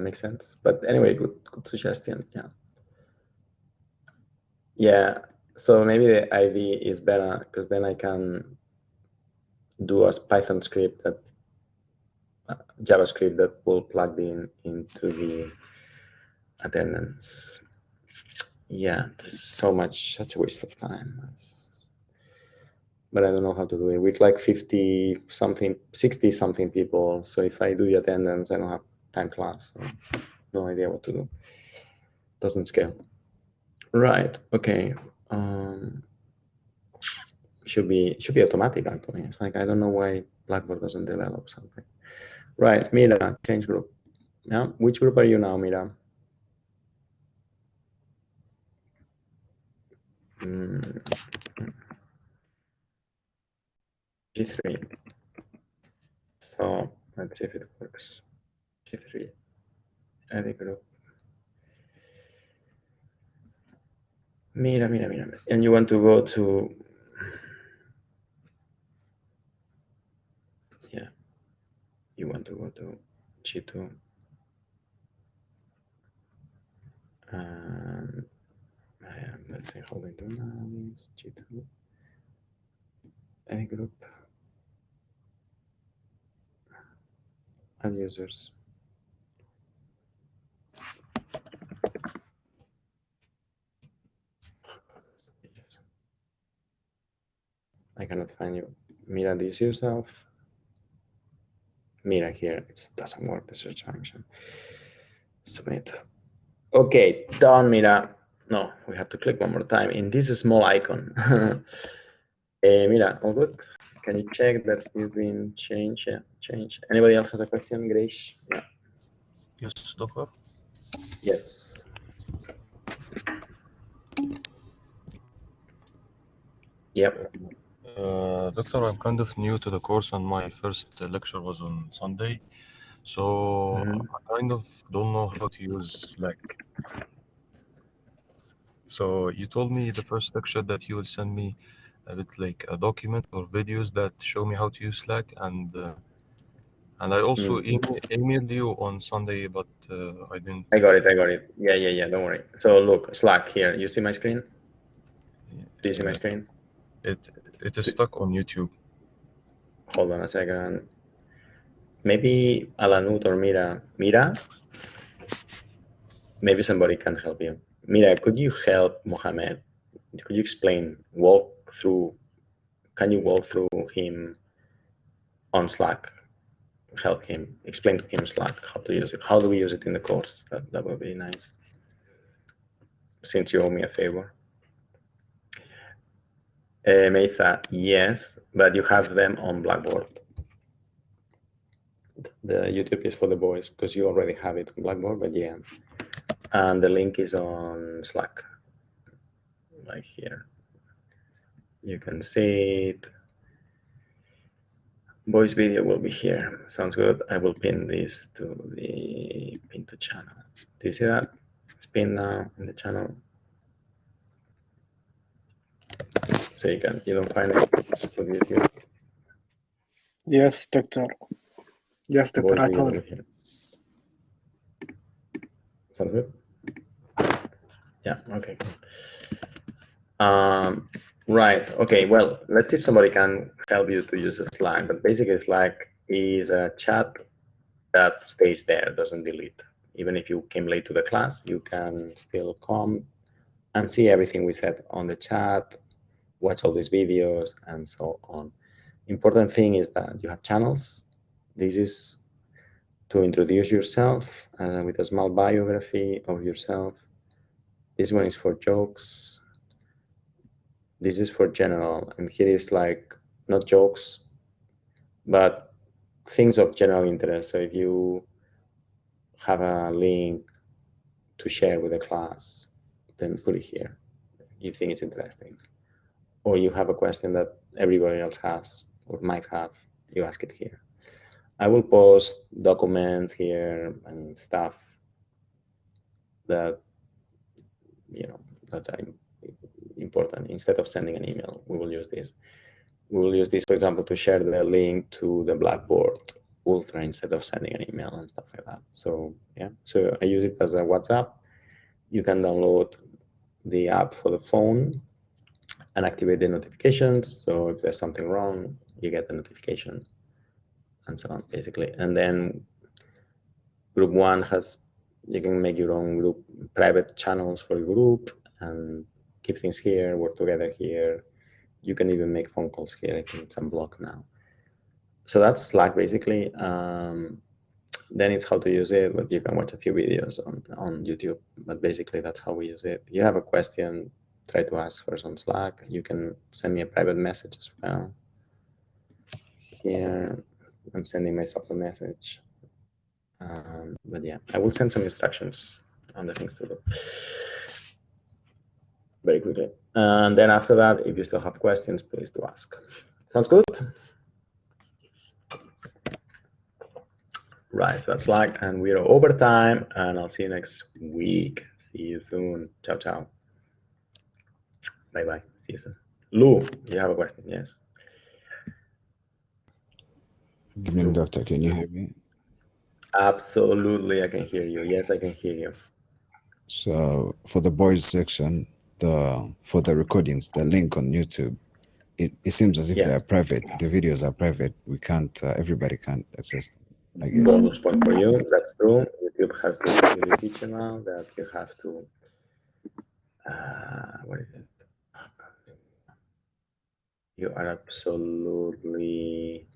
Makes sense. But anyway, good suggestion. Yeah. Yeah. So maybe the IV is better because then I can do a Python script that JavaScript that will plug in into the attendance. Yeah, there's such a waste of time. But I don't know how to do it with like 50 something, 60 something people. So if I do the attendance, I don't have time class. So no idea what to do. Doesn't scale. Right. Okay. Should be automatic actually. It's like I don't know why Blackboard doesn't develop something. Right. Mira, change group. Yeah. Which group are you now, Mira? G3. So let's see if it works. G3. Edit group. Mira. And you want to go to, yeah, you want to go to G2. Let's see how they do now is G2. Any group. Add users. I cannot find you. Mira this yourself. Mira here, it doesn't work, the search function. Submit. Okay, done, Mira. No, we have to click one more time in this small icon. Mira, all good? Can you check that you've been changed? Yeah, changed. Anybody else has a question, Grace? Yeah. Yes, Doctor. Yes. Yep. Doctor, I'm kind of new to the course, and my first lecture was on Sunday, so I kind of don't know how to use Slack. So you told me the first lecture that you will send me a bit like a document or videos that show me how to use Slack, and I also emailed you on Sunday, but I didn't. I got it. Yeah. Don't worry. So look, Slack here. You see my screen? Do you see my screen? It is stuck on YouTube. Hold on a second. Maybe Alanut or Mira. Maybe somebody can help you. Mira, could you help Mohammed? Could you explain, can you walk through him on Slack? Help him, explain to him Slack, how to use it. How do we use it in the course? That would be nice. Since you owe me a favor. Meitha, yes, but you have them on Blackboard. The YouTube is for the boys because you already have it on Blackboard, but yeah, And the link is on Slack, right here. You can see it. Voice video will be here. Sounds good. I will pin this to the Pinto channel. Do you see that? It's pinned now in the channel. So you don't find it for YouTube. Yes, Doctor. Yes, Doctor, Voice I video told will be here. Sounds good? Yeah, okay. Right, okay, well, let's see if somebody can help you to use Slack. But basically, Slack is a chat that stays there, doesn't delete. Even if you came late to the class, you can still come and see everything we said on the chat, watch all these videos, and so on. Important thing is that you have channels. This is to introduce yourself with a small biography of yourself. This one is for jokes. This is for general, and here is like not jokes, but things of general interest. So if you have a link to share with the class, then put it here. You think it's interesting. Or you have a question that everybody else has or might have, you ask it here. I will post documents here and stuff that that are important. Instead of sending an email, we will use this. We will use this, for example, to share the link to the Blackboard Ultra instead of sending an email and stuff like that. So yeah, so I use it as a WhatsApp. You can download the app for the phone and activate the notifications. So if there's something wrong, you get the notification and so on, basically. And then group one has, you can make your own group, private channels for your group and keep things here, work together here. You can even make phone calls here. I think it's unblocked now. So that's Slack, basically. Then it's how to use it, but you can watch a few videos on YouTube. But basically, that's how we use it. If you have a question, try to ask first on Slack. You can send me a private message as well. Here, I'm sending myself a message. But yeah, I will send some instructions on the things to do very quickly. And then after that, if you still have questions, please do ask. Sounds good? Right, so that's Slack, and we're over time, and I'll see you next week. See you soon. Ciao, ciao. Bye-bye. See you soon. Lou, you have a question? Yes. Good evening, Doctor. Can you hear me? Absolutely, I can hear you. Yes, I can hear you. So for the boys section, for the recordings, the link on YouTube, it seems as if they are private. The videos are private. We can't. Everybody can't access them, I guess. Bonus point for you. That's true. YouTube has this new feature now that you have to. What is it? You are absolutely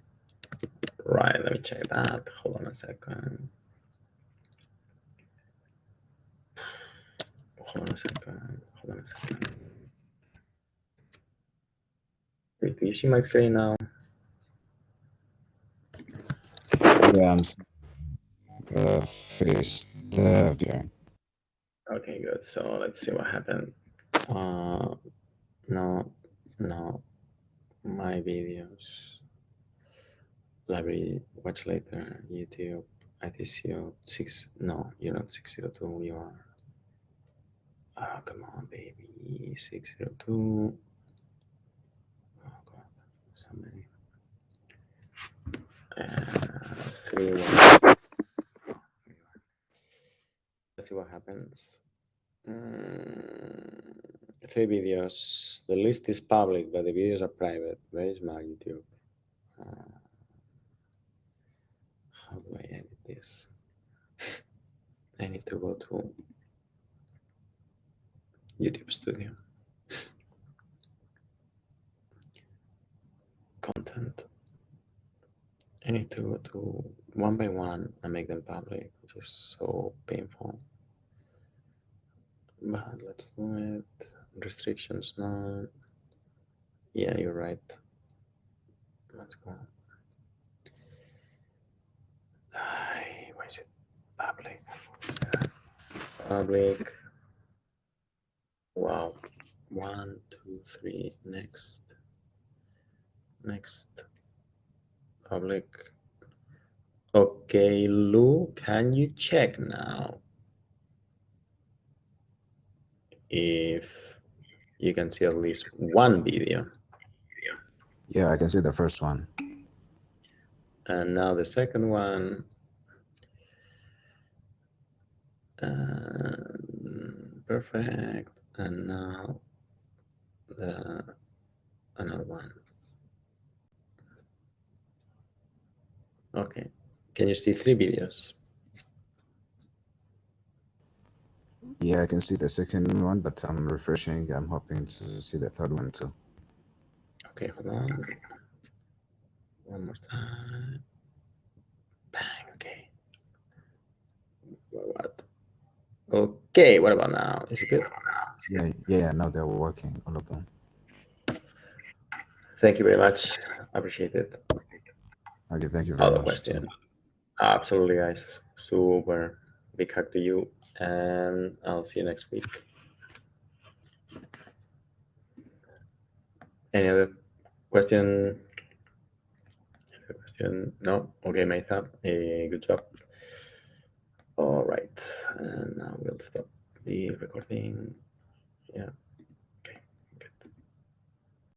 right. Let me check that. Hold on a second. Hold on a second. Wait, do you see my screen now? Yeah, I'm face there. Okay, good. So let's see what happened. No, my videos. Library, watch later, YouTube, ITCO 6. No, you're not 602. You are. Oh, come on, baby. 602. Oh God, so many. 316. Let's see what happens. 3 videos. The list is public, but the videos are private. Where is my YouTube? How do I edit this? I need to go to YouTube Studio. Content. I need to go to one by one and make them public, which is so painful. But let's do it. Restrictions now. Yeah, you're right. Let's go. Why is it public? public. Wow. 1, 2, 3. Next. Public. Okay, Lou, can you check now if you can see at least one video? Yeah, I can see the first one. And now the second one. Perfect. And now another one. Okay. Can you see 3 videos? Yeah, I can see the second one, but I'm refreshing. I'm hoping to see the third one too. Okay, hold on. One more time. Bang, okay. What? Okay, what about now? Is it good? Yeah, now they're working, all of them. Thank you very much. Appreciate it. Okay, thank you very Other much. question. Absolutely, guys. Super big hug to you, and I'll see you next week. Any other question? No? Okay, Maitha. Good job. All right, and now we'll stop the recording. Yeah.